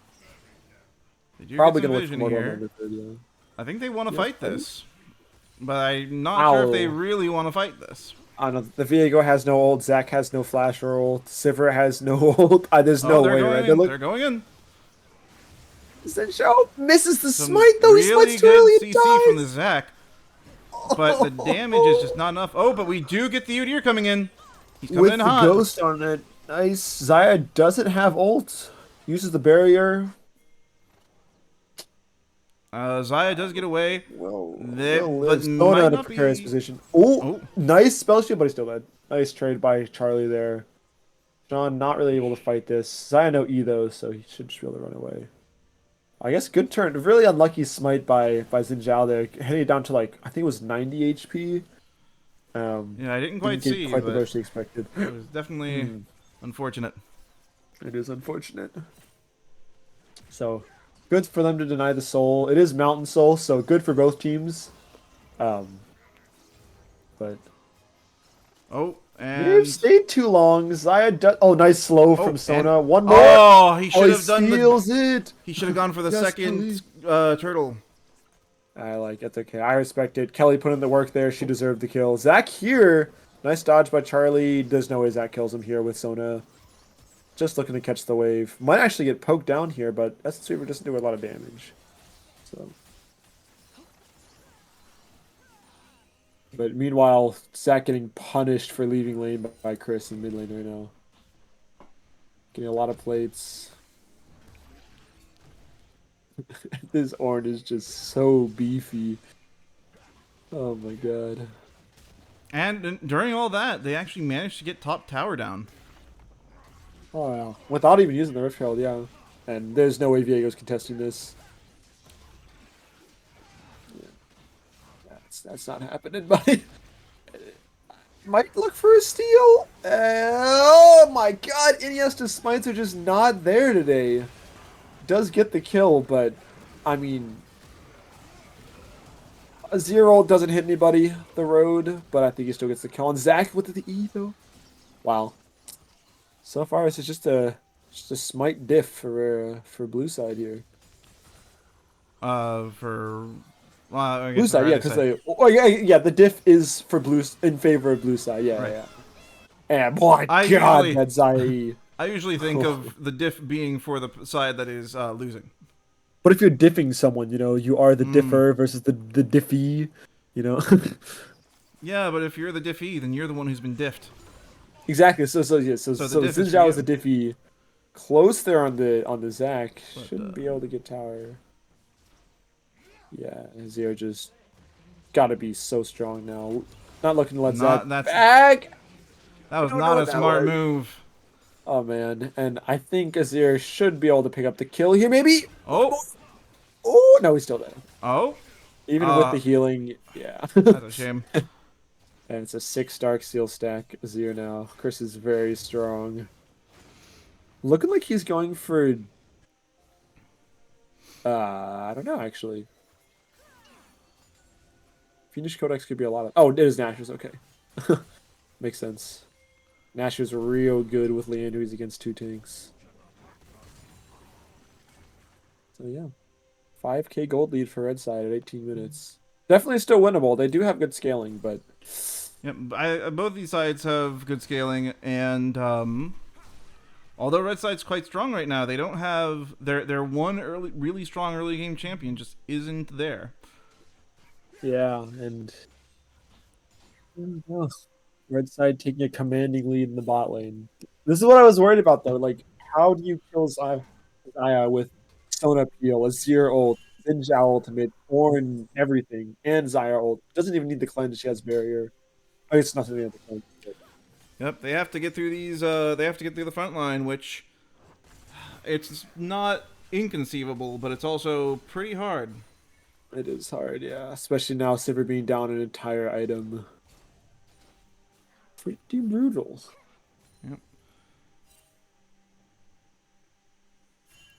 they do get Probably some gonna look for vision Mortal here. number third. Yeah. I think they want to Yes, fight buddy. this, but I'm not sure if they Ow. really want to fight this. I don't know. The Viego has no ult. Zac has no flash or ult. Sivir has no ult. There's Oh, no they're way, going right? They in. look. They're going in. Zenshao misses the Some smite though. He really smites too good early and CC from the dies. Zac, but the damage is just not enough. Oh, but we do get the Udyr coming in. He's coming in With the hot. ghost on it. Nice. Zaya doesn't have ult. Uses the barrier. Zaya does get away, Will but live. Sona might to not prepare his be. position. Oh, Oh, nice spell shield, but he's still dead. Nice trade by Charlie there. John not really able to fight this. Zaya no E though, so he should just be able to run away. I guess good turn. Really unlucky smite by Xin Zhao there, heading down to like I think it was 90 HP. yeah, I didn't Didn't quite get see, quite the but burst he expected. it was definitely Hmm, unfortunate. it is unfortunate. So good for them to deny the soul. It is Mountain Soul, so good for both teams. Um, but Oh, we've and stayed too long. Zaya, oh, nice slow from oh, and Sona. One more. oh, he Oh, should he have done the. steals it. He should have gone for the Yes, second Kelly. turtle. I like it. Okay, I respect it. Kelly put in the work there. She deserved the kill. Zac here. Nice dodge by Charlie. There's no way Zac kills him here with Sona. Just looking to catch the wave. Might actually get poked down here, but S-Sweeper doesn't do a lot of damage. So, but meanwhile, Zac getting punished for leaving lane by Chris in mid lane right now. Getting a lot of plates. This Ornn is just so beefy. Oh my god. And during all that, they actually managed to get top tower down. Oh yeah. Without even using the Rift Herald, yeah. And there's no way Viego's contesting this. Yeah. That's not happening, buddy. Might look for a steal. Oh my god, Iniesta's smites are just not there today. Does get the kill, but I mean, a 0 doesn't hit anybody the road, but I think he still gets the kill. And Zac with the E though. Wow. So far, this is just a smite diff for blue side here. For well, I Blue guess I side, yeah, already because said yeah, the diff is for blue in favor of blue side, yeah, right. yeah. And my I God, usually that Zai. I usually think of the diff being for the side that is losing. But if you're diffing someone, you are the Mm. differ versus the diffy, you know. Yeah, but if you're the diffie, then you're the one who's been diffed. Exactly. So yeah. So So the so diff is Xin for Zhao is you. the diffy. Close there on the Zac. But Shouldn't be able to get tower. Yeah, Zero just got to be so strong now. Not looking to let not Zac that's back. that I was don't know not what a that smart was. move. Oh man, and I think Azir should be able to pick up the kill here. Maybe. One Oh, more. Oh no, he's still dead. oh, Even with uh, the healing, yeah. that's a shame. And it's a 6 Dark Seal stack Azir now. Chris is very strong. Looking like he's going for. I don't know actually. Fiendish Codex could be a lot of. Oh, it is Nash's. Okay, makes sense. Nash is real good with Leander. He's against 2 tanks. So yeah, 5K gold lead for Red Side at 18 minutes. Definitely still winnable. They do have good scaling, but Yep, both these sides have good scaling, and although Red Side's quite strong right now, they don't have their one really strong early game champion just isn't there. yeah, and oh, Red Side taking a commanding lead in the bot lane. This is what I was worried about though. Like, how do you kill Zaya with Persona Peel, Azir ult, Ninja ultimate, Ornn everything, and Xayah ult. Doesn't even need the cleanse. She has barrier. I guess nothing in the cleanse. But Yep, they have to get through these. They have to get through the front line, which it's not inconceivable, but it's also pretty hard. it is hard, yeah. Especially now, Sivir being down an entire item. Pretty brutal. Yep.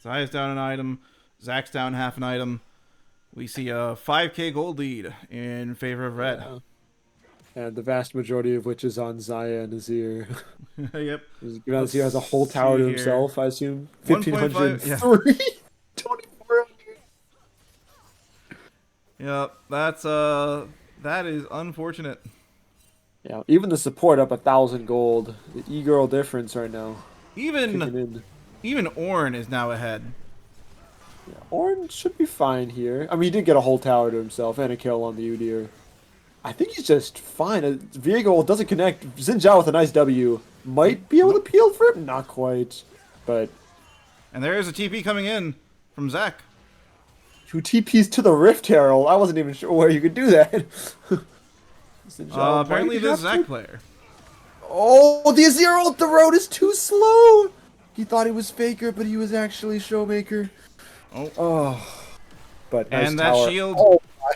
Zaya's down an item. Zach's down half an item. We see a 5k gold lead in favor of red. Yeah. And the vast majority of which is on Xayah and Azir. Yep. Azir has a whole tower to himself, I assume. 1.5, yeah. 2400. Yep, that is unfortunate. Yeah, even the support up 1,000 gold. The e-girl difference right now. Even Ornn is now ahead. Yeah, Ornn should be fine here. I mean, he did get a whole tower to himself and a kill on the Udyr. I think he's just fine. Viego doesn't connect. Xin Zhao with a nice W. Might be able to peel for him? Not quite. But... And there is a TP coming in from Zach. Who TPs to the Rift Herald? I wasn't even sure where you could do that. Apparently this Zach player. Oh, the Azir ult, the road is too slow! He thought he was Faker, but he was actually Showmaker. Oh. But nice and tower. That shield. Oh my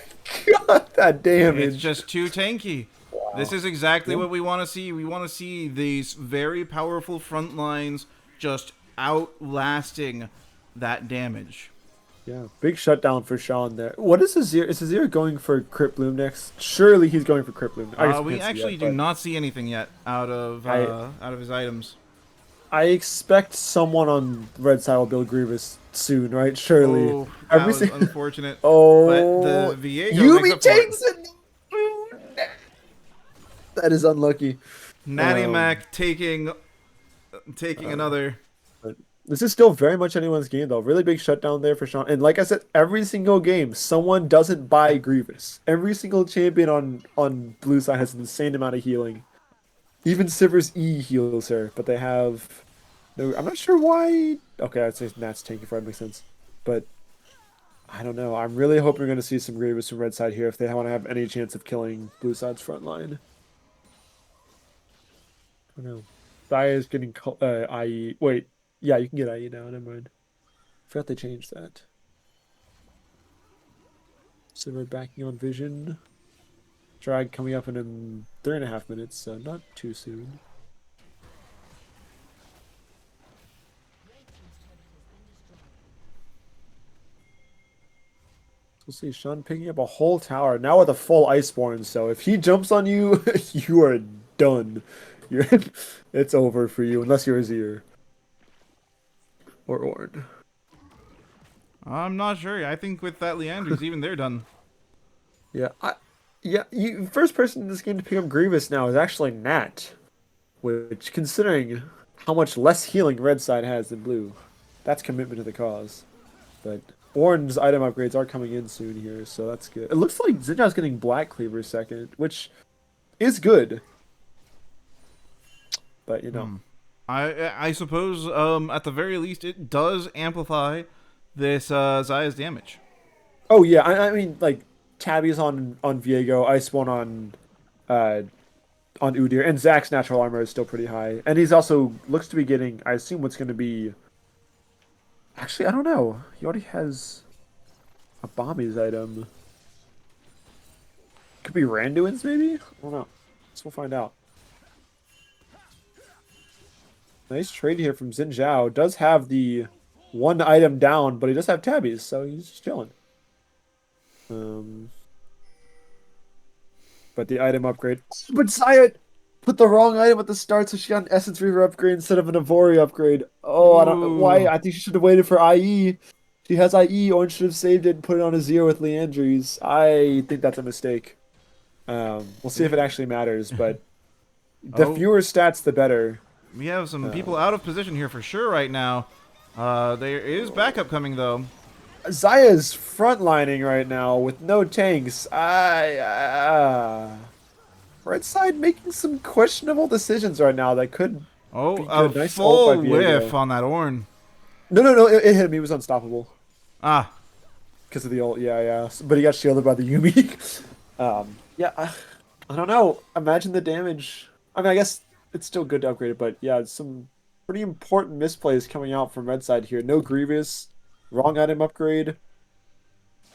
god, that damage. It's just too tanky. Wow. This is exactly what we want to see. We want to see these very powerful front lines just outlasting that damage. Yeah, big shutdown for Sean there. What is Azir? Is Azir going for Crypt Bloom next? Surely he's going for Crypt Bloom. We actually do not see anything yet out of his items. I expect someone on red side will build Grievous soon, right? Surely. Oh, that was unfortunate. Oh, but the Viego Yuumi takes it. That is unlucky. Natty Mac taking another. But this is still very much anyone's game, though. Really big shutdown there for Sean. And like I said, every single game, someone doesn't buy Grievous. Every single champion on blue side has an insane amount of healing. Even Sivir's E heals her, but they have... No, I'm not sure why... Okay, I'd say Nat's tanky for it, makes sense. But, I don't know. I'm really hoping we're going to see some Grievous from red side here if they want to have any chance of killing blue side's front line. I don't know. Xayah is getting IE. Wait, yeah, you can get IE now, never mind. Forgot they changed that. Sivir backing on Vision. Drag coming up in 3.5 minutes, so not too soon. We'll see Sean picking up a whole tower, now with a full Iceborne, so if he jumps on you, you are done. It's over for you, unless you're Azir. Or Ornn. I'm not sure. I think with that Leandry's, even they're done. Yeah, first person in this game to pick up Grievous now is actually Nat. Which, considering how much less healing red side has than blue, that's commitment to the cause. But Ornn's item upgrades are coming in soon here, so that's good. It looks like Xin Zhao's getting Black Cleaver second, which is good. But, you know. I suppose, at the very least, it does amplify this Xayah's damage. Oh, yeah, I mean, like, Tabby's on Viego, Iceborne on Udyr, and Zach's natural armor is still pretty high. And he's also, looks to be getting, I assume what's going to be... Actually, I don't know. He already has a Bombies item. Could be Randuin's, maybe? I don't know. Guess we'll find out. Nice trade here from Xin Zhao. Does have the one item down, but he does have Tabbies, so he's just chilling. But the item upgrade. But Xayah put the wrong item at the start, so she got an Essence Reaver upgrade instead of an Avori upgrade. Oh, I don't know why. I think she should have waited for IE. She has IE. Orange should have saved it and put it on a 0 with Leandry's. I think that's a mistake. We'll see if it actually matters, but the fewer stats, the better. We have some people out of position here for sure right now. There is backup coming, though. Xayah's frontlining right now with no tanks. Red side making some questionable decisions right now that could be good. A nice full whiff on that Ornn. No, it hit him. He was unstoppable. Ah, because of the ult. Yeah, yeah. But he got shielded by the Yuumi. Yeah, I don't know. Imagine the damage. I mean, I guess it's still good to upgrade it, but yeah, it's some pretty important misplays coming out from red side here. No Grievous, wrong item upgrade.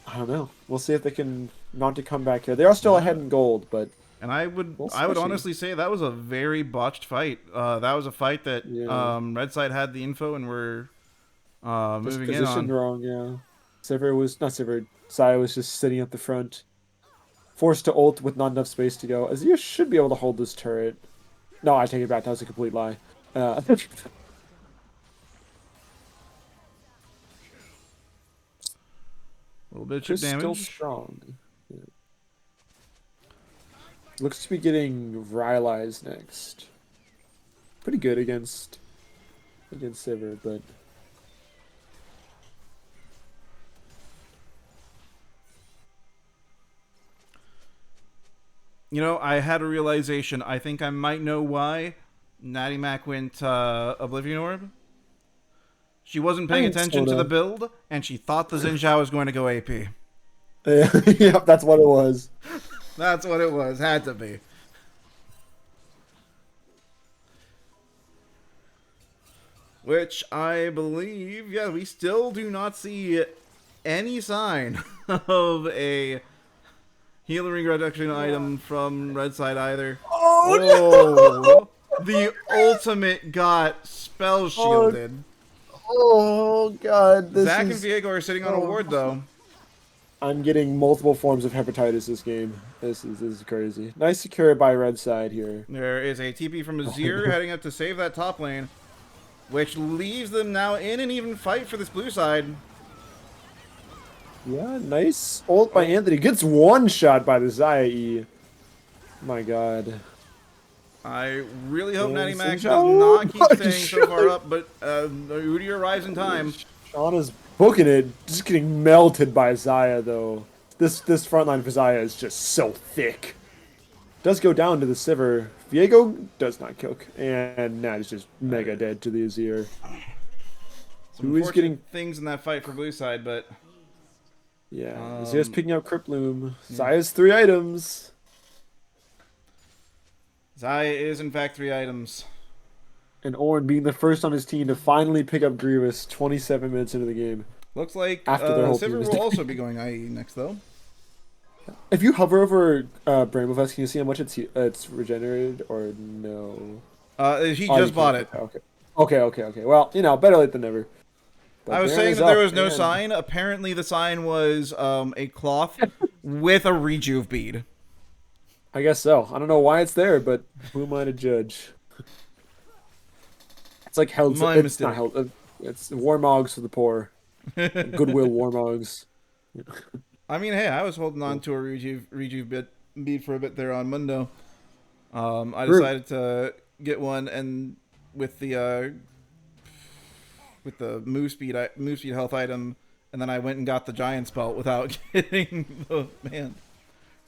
I don't know. We'll see if they can mount a comeback here. They are still yeah. ahead in gold, but And we'll I would see. honestly say that was a very botched fight. That was a fight that Yeah, Red Side had the info and were just moving in positioned on. wrong. Yeah, Sever was not Sever. Saya was just sitting at the front, forced to ult with not enough space to go. Azir should be able to hold this turret. No, I take it back. That was a complete lie. A little bit of chip Chris still damage. strong. Yeah. Looks to be getting Rylai's next. Pretty good against Sivir, but You know, I had a realization. I think I might know why Natty Mac went Oblivion Orb. She wasn't I paying mean, attention to the sorta. build, and she thought the Xin Zhao was going to go AP. Yeah, yep, that's what it was. That's what it was. Had to be. Which I believe, yeah, we still do not see any sign of a healing reduction item from red side either. Oh Oh, the ultimate got spell no! shielded. Oh God, this Zach and is. Viego are sitting on a Oh. ward though. I'm getting multiple forms of hepatitis this game. This is crazy. Nice secure by red side here. There is a TP from Azir heading up to save that top lane, which leaves them now in an even fight for this blue side. Yeah, nice ult by Oh, Anthony. Gets one shot by the Xayah E. My God. I really hope Natty And Mac Xin does not Zhao. keep staying so far Shoot. up, but Udi arrives in time. Sean is booking it, just getting melted by Xayah though. This front line for Xayah is just so thick. Does go down to the Sivir. Viego does not cook, and Nat is just mega dead to the Azir. Some Who is unfortunate getting? things in that fight for blue side, but Yeah, Azir's um, picking up Crypt Loom. yeah. Xayah's 3 items. Zaya is in fact 3 items. And Ornn being the first on his team to finally pick up Grievous 27 minutes into the game Looks like after their whole team Sivir is will dead. also be going IE next though. If you hover over Bramblefest, can you see how much it's regenerated or no? He Oh, you just bought can't. it. Okay. Okay. Well, better late than never. I But was Baron saying is that there up, was no and sign. Apparently, the sign was a cloth with a rejuve bead. I guess so. I don't know why it's there, but who am I to judge? It's like held. My It's not mistake. held. It's Warmogs for the poor. Goodwill Warmogs. I mean, hey, I was holding on Cool. to a rejuve bead for a bit there on Mundo. I True. decided to get one, and with the move speed health item, and then I went and got the giant spell without getting the man.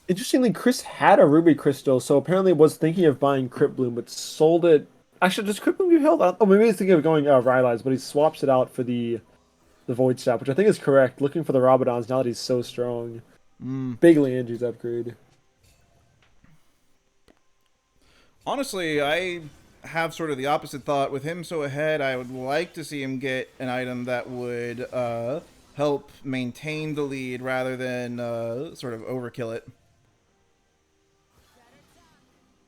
Interestingly, Chris had a ruby crystal, so apparently was thinking of buying Crypt Bloom, but sold it. Actually, does Crypt Bloom get held? Oh, maybe he's thinking of going Rylai's, but he swaps it out for the Void Staff, which I think is correct. Looking for the Rabadons now that he's so strong. Mm. Big Landry's upgrade. Honestly, I have sort of the opposite thought. With him so ahead, I would like to see him get an item that would help maintain the lead rather than sort of overkill it.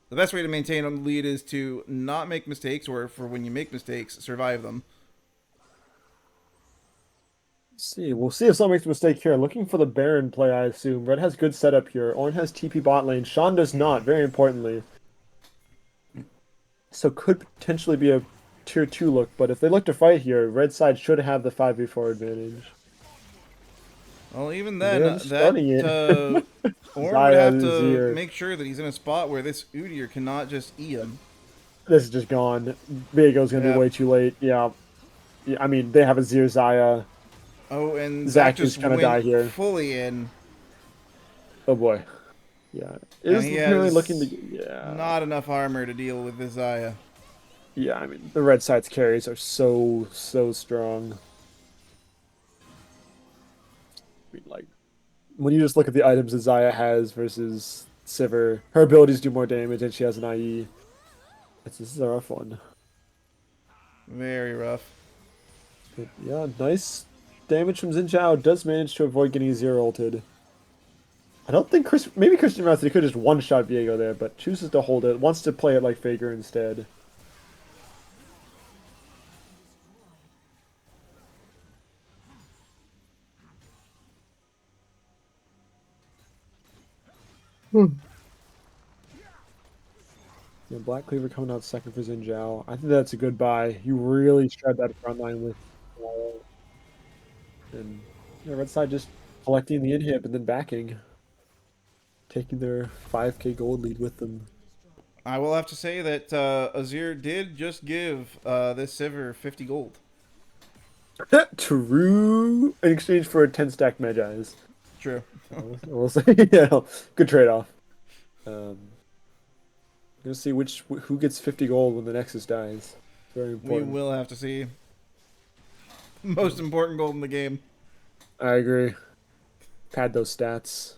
The best way to maintain a lead is to not make mistakes, or for when you make mistakes, survive them. See, we'll see if someone makes a mistake here. Looking for the Baron play, I assume. Red has good setup here. Ornn has TP bot lane. Sean does not, very importantly. So could potentially be a tier 2 look, but if they look to fight here, red side should have the 5v4 advantage. Well, even And then, they're that stunning it. Ornn would have Xayah is to here. make sure that he's in a spot where this Udyr cannot just eat him. This is just gone. Viego's gonna be Yep. way too late. Yeah. Yeah, I mean, they have a Zir Xayah. Oh, and Zach Zach just is gonna die went here. fully in, Oh boy. Yeah. It and is he apparently looking to. has Yeah. not enough armor to deal with this Zaya. Yeah, I mean, the red side's carries are so strong. when you just look at the items that Zaya has versus Sivir, her abilities do more damage and she has an IE. This is a rough one. Very rough. But yeah, nice damage from Xin Zhao does manage to avoid getting zero ulted. I don't think maybe Christian Mouse, he could just one-shot Viego there, but chooses to hold it, wants to play it like Faker instead. Hmm. Yeah, Black Cleaver coming out second for Xin Zhao. I think that's a good buy. You really shred that front line with and yeah, Red side just collecting the inhib and then backing, taking their 5k gold lead with them. I will have to say that Azir did just give this Sivir 50 gold. True. In exchange for a 10 stack Magi's. True. We'll say, yeah, good trade off. Um, Gonna see who gets 50 gold when the Nexus dies. Very We important. will have to see. Most important gold in the game. I agree. Pad those stats.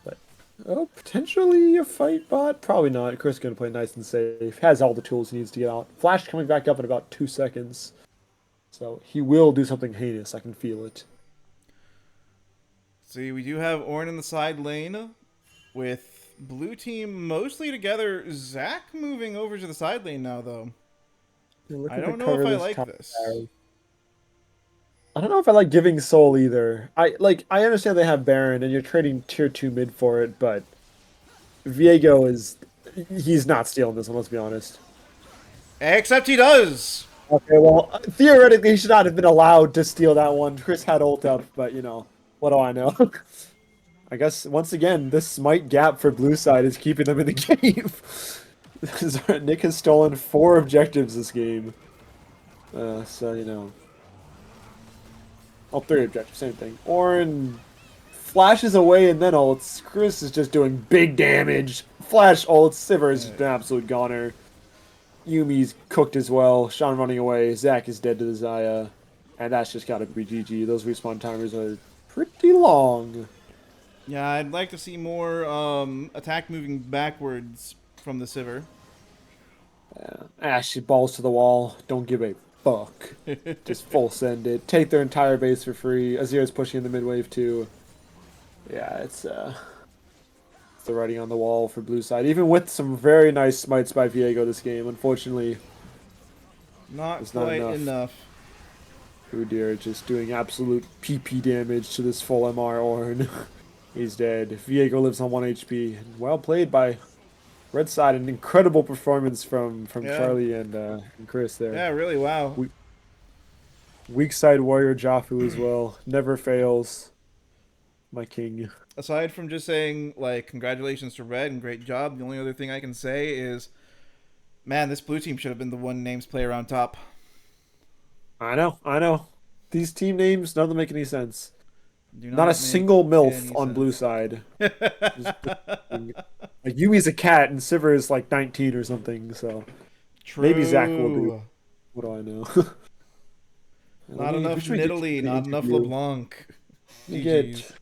But oh, potentially a fight bot. Probably not. Chris is gonna play nice and safe. Has all the tools he needs to get out. Flash coming back up in about 2 seconds. So he will do something heinous. I can feel it. See, we do have Ornn in the side lane with blue team mostly together. Zac moving over to the side lane now, though. They're I looking to don't know if cover I this like top this. tower. I don't know if I like giving Soul either. I understand they have Baron and you're trading tier 2 mid for it, but Viego is he's not stealing this one, let's be honest. Except he does! Okay, well, theoretically he should not have been allowed to steal that one. Chris had ult up, but you know, what do I know? I guess once again, this smite gap for blue side is keeping them in the game. Nick has stolen 4 objectives this game. So you know. Oh, 3 objectives, same thing. Ornn flashes away and then ults. Chris is just doing big damage. Flash ults. Sivir is just an absolute goner. Yumi's cooked as well. Sean running away. Zac is dead to the Zaya. And that's just gotta be GG. Those respawn timers are pretty long. Yeah, I'd like to see more attack moving backwards from the Sivir. She balls to the wall. Don't give a fuck. Just full send it. Take their entire base for free. Azir's pushing in the mid wave too. Yeah, it's the writing on the wall for blue side. Even with some very nice smites by Viego this game, unfortunately, Not it's not quite enough. enough. Udyr just doing absolute PP damage to this full MR Ornn. He's dead. Viego lives on 1 HP. Well played by Red side. An incredible performance from Yeah. Charlie and Chris there. Yeah, really, wow. Weak side warrior Jafu as well. Never fails. My king. Aside from just saying, like, congratulations to Red and great job, the only other thing I can say is, man, this blue team should have been the one names player on top. I know, I know. These team names, none of them make any sense. Do Not a make single MILF any on blue sense. side. Like Yumi's a cat and Sivir is like 19 or something, so maybe Zac will do. True. What do I know? Not enough who should we get Nidalee, to the not enough interview? LeBlanc. We GG's. get.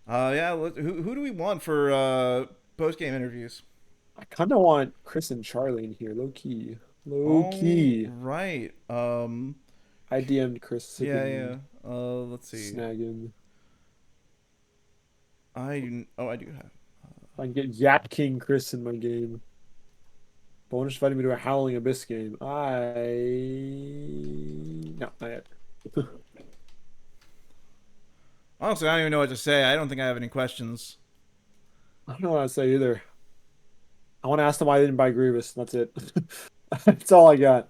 Yeah, who do we want for post-game interviews? I kind of want Chris and Charlie in here, low key. Low Oh, key. right. I DM'd Chris so he Yeah, can yeah. Let's see. snag him. I do have. If I can get Yat King Chris in my game. Bonus invited me to a Howling Abyss game. No, not yet. Honestly, I don't even know what to say. I don't think I have any questions. I don't know what to say either. I want to ask them why they didn't buy Grievous. That's it. That's all I got.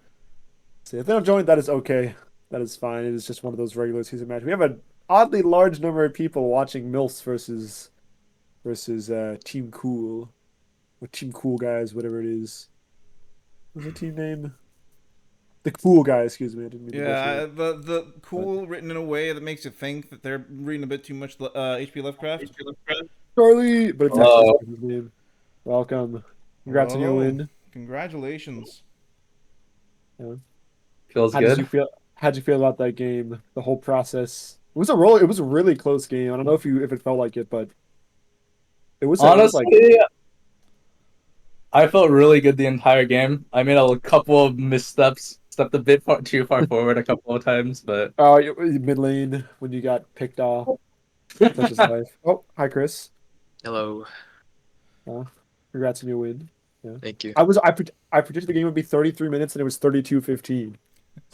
See, if they don't join, that is okay. That is fine. It is just one of those regular season matches. We have an oddly large number of people watching MILFs versus Team Cuul. Or Team Cool Guys, whatever it is. What's the team name? The Cool Guys, excuse me. I didn't mean to Yeah, butcher the cool written in a way that makes you think that they're reading a bit too much H.P. Lovecraft. it. Charlie! But it's Hello. actually his name. Welcome. Congrats on your Hello. win. Congratulations. Yeah. Feels How did you good. feel? How'd you feel about that game? The whole process. It was a really close game. I don't know if it felt like it, but it was like Honestly, I felt really good the entire game. I made a couple of missteps, stepped a bit too far forward a couple of times, but mid lane when you got picked off, such as life. Oh, hi Chris. Hello. Uh, congrats on your win. Yeah. Thank you. I predicted the game would be 33 minutes and it was 32-15.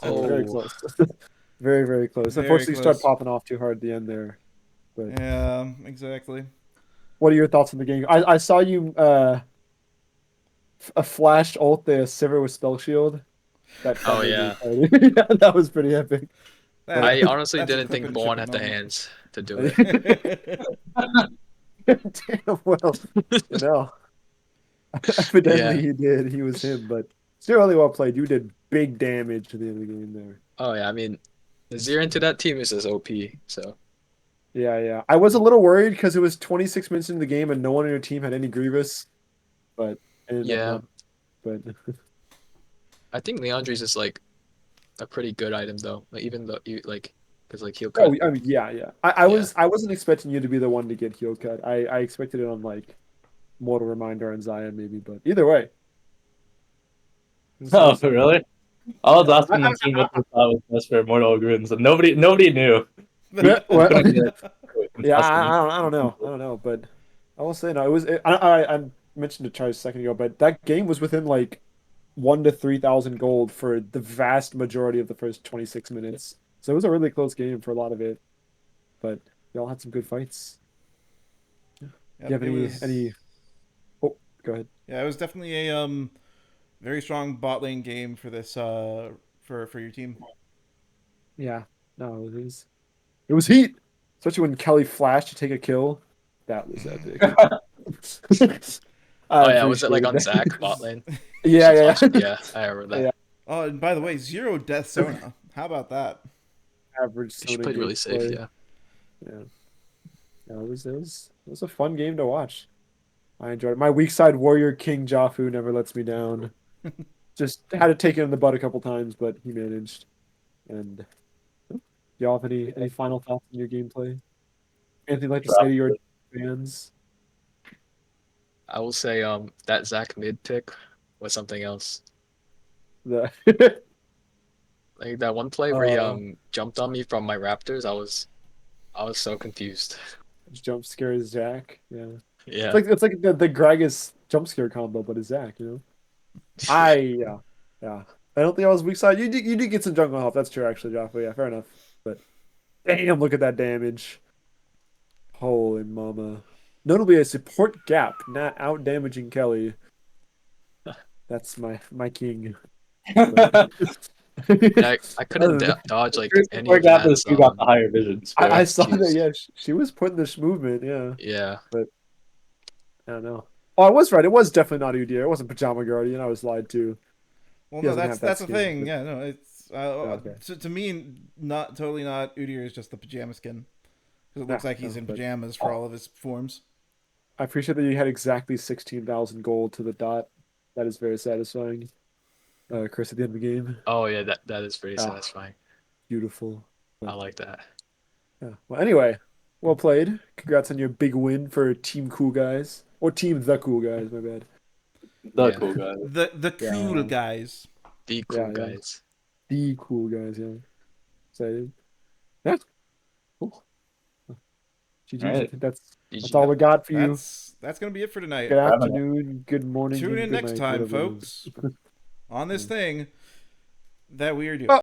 So very Oh, close. Very, very close. Very Unfortunately, you started close. popping off too hard at the end there. But Yeah, exactly. what are your thoughts on the game? I saw you a flashed ult the Sivir with spell shield. That oh made me yeah. excited. Yeah, that was pretty epic. But I That honestly that's a didn't clip think and Bourne ship had the moment. hands to do it. damn well, you know, evidently Yeah. he did. He was him, but still really well played. You did big damage to the end of the game there. Oh yeah. I mean, the zero into that team is just OP. So Yeah, yeah. I was a little worried because it was 26 minutes into the game and no one on your team had any Grievous, but it ended up yeah, not. But I think Leandri's is like a pretty good item though. Like even though you like, because like he'll oh, cut. I mean, yeah, yeah. Yeah. I wasn't expecting you to be the one to get heel cut. I expected it on like Mortal Reminder and Zion maybe, but either way, it oh, was really? I was yeah. asking the team what they thought was best for Immortal Runes, and nobody knew. I Well, couldn't get yeah, custom. I don't know, but I will say no. It was. I mentioned to Charles a second ago, but that game was within like 1 to 3,000 gold for the vast majority of the first 26 minutes. So it was a really close game for a lot of it. But y'all had some good fights. Do you Yep, have it was. any? Oh, go ahead. Yeah, it was definitely a very strong bot lane game for this for your team. Yeah, no, it was heat, especially when Kelly flashed to take a kill. That was epic. I Oh yeah. Was it like appreciated on that. Zach bot lane? Yeah, She yeah, flashed. Yeah, I remember yeah. that. Oh, and by the way, zero death Sona. How about that? Average She Sona played really safe. gameplay. Yeah. Yeah, yeah, it was a fun game to watch. I enjoyed it. My weak side warrior King Jafu never lets me down. Just had to take it in the butt a couple times, but he managed. And do y'all have any final thoughts on your gameplay? Anything you'd like to say to your fans? I will say that Zach mid pick was something else. The Like that one play where he uh jumped on me from my Raptors. I was so confused. jump scare Zach. Yeah. Yeah. It's like the Gragas jump scare combo, but it's Zach, you know? I yeah. Yeah. I don't think I was weak side. You did get some jungle help. That's true actually, Jaffa. Yeah, fair enough. But damn, look at that damage. Holy mama. Notably a support gap, not out damaging Kelly. That's my king. But Yeah, I couldn't other than dodge like Here's the any point of after Nat's you got the higher vision I score. saw that, Qs. yeah, she was putting this movement, yeah. Yeah. But I don't know. Oh, I was right. It was definitely not Udyr. It wasn't Pajama Guardian. I was lied to. Well, He no, doesn't have that that's the skin. thing. Yeah, no, it's Okay. to me not totally not Udyr is just the pajama skin because it Nah, looks like he's no, in but pajamas for all of his forms. I appreciate that you had exactly 16,000 gold to the dot. That is very satisfying. Chris at the end of the game. Oh yeah, that is pretty Ah, satisfying. beautiful. I But like that. yeah. Well, anyway, well played. Congrats on your big win for Team Cool Guys. Or Team The Cool Guys, my bad. The Yeah. cool guy. The cool Yeah. guys. The Yeah, cool yeah. guys. The Cool Guys, yeah. Excited. Yeah, cool. All GG's. I right. think that's GG. all we got for you. That's gonna be it for tonight. Good Having it. afternoon, good morning, Tune and in good next night, time, whatever it is. folks, on this thing that we are doing. Oh.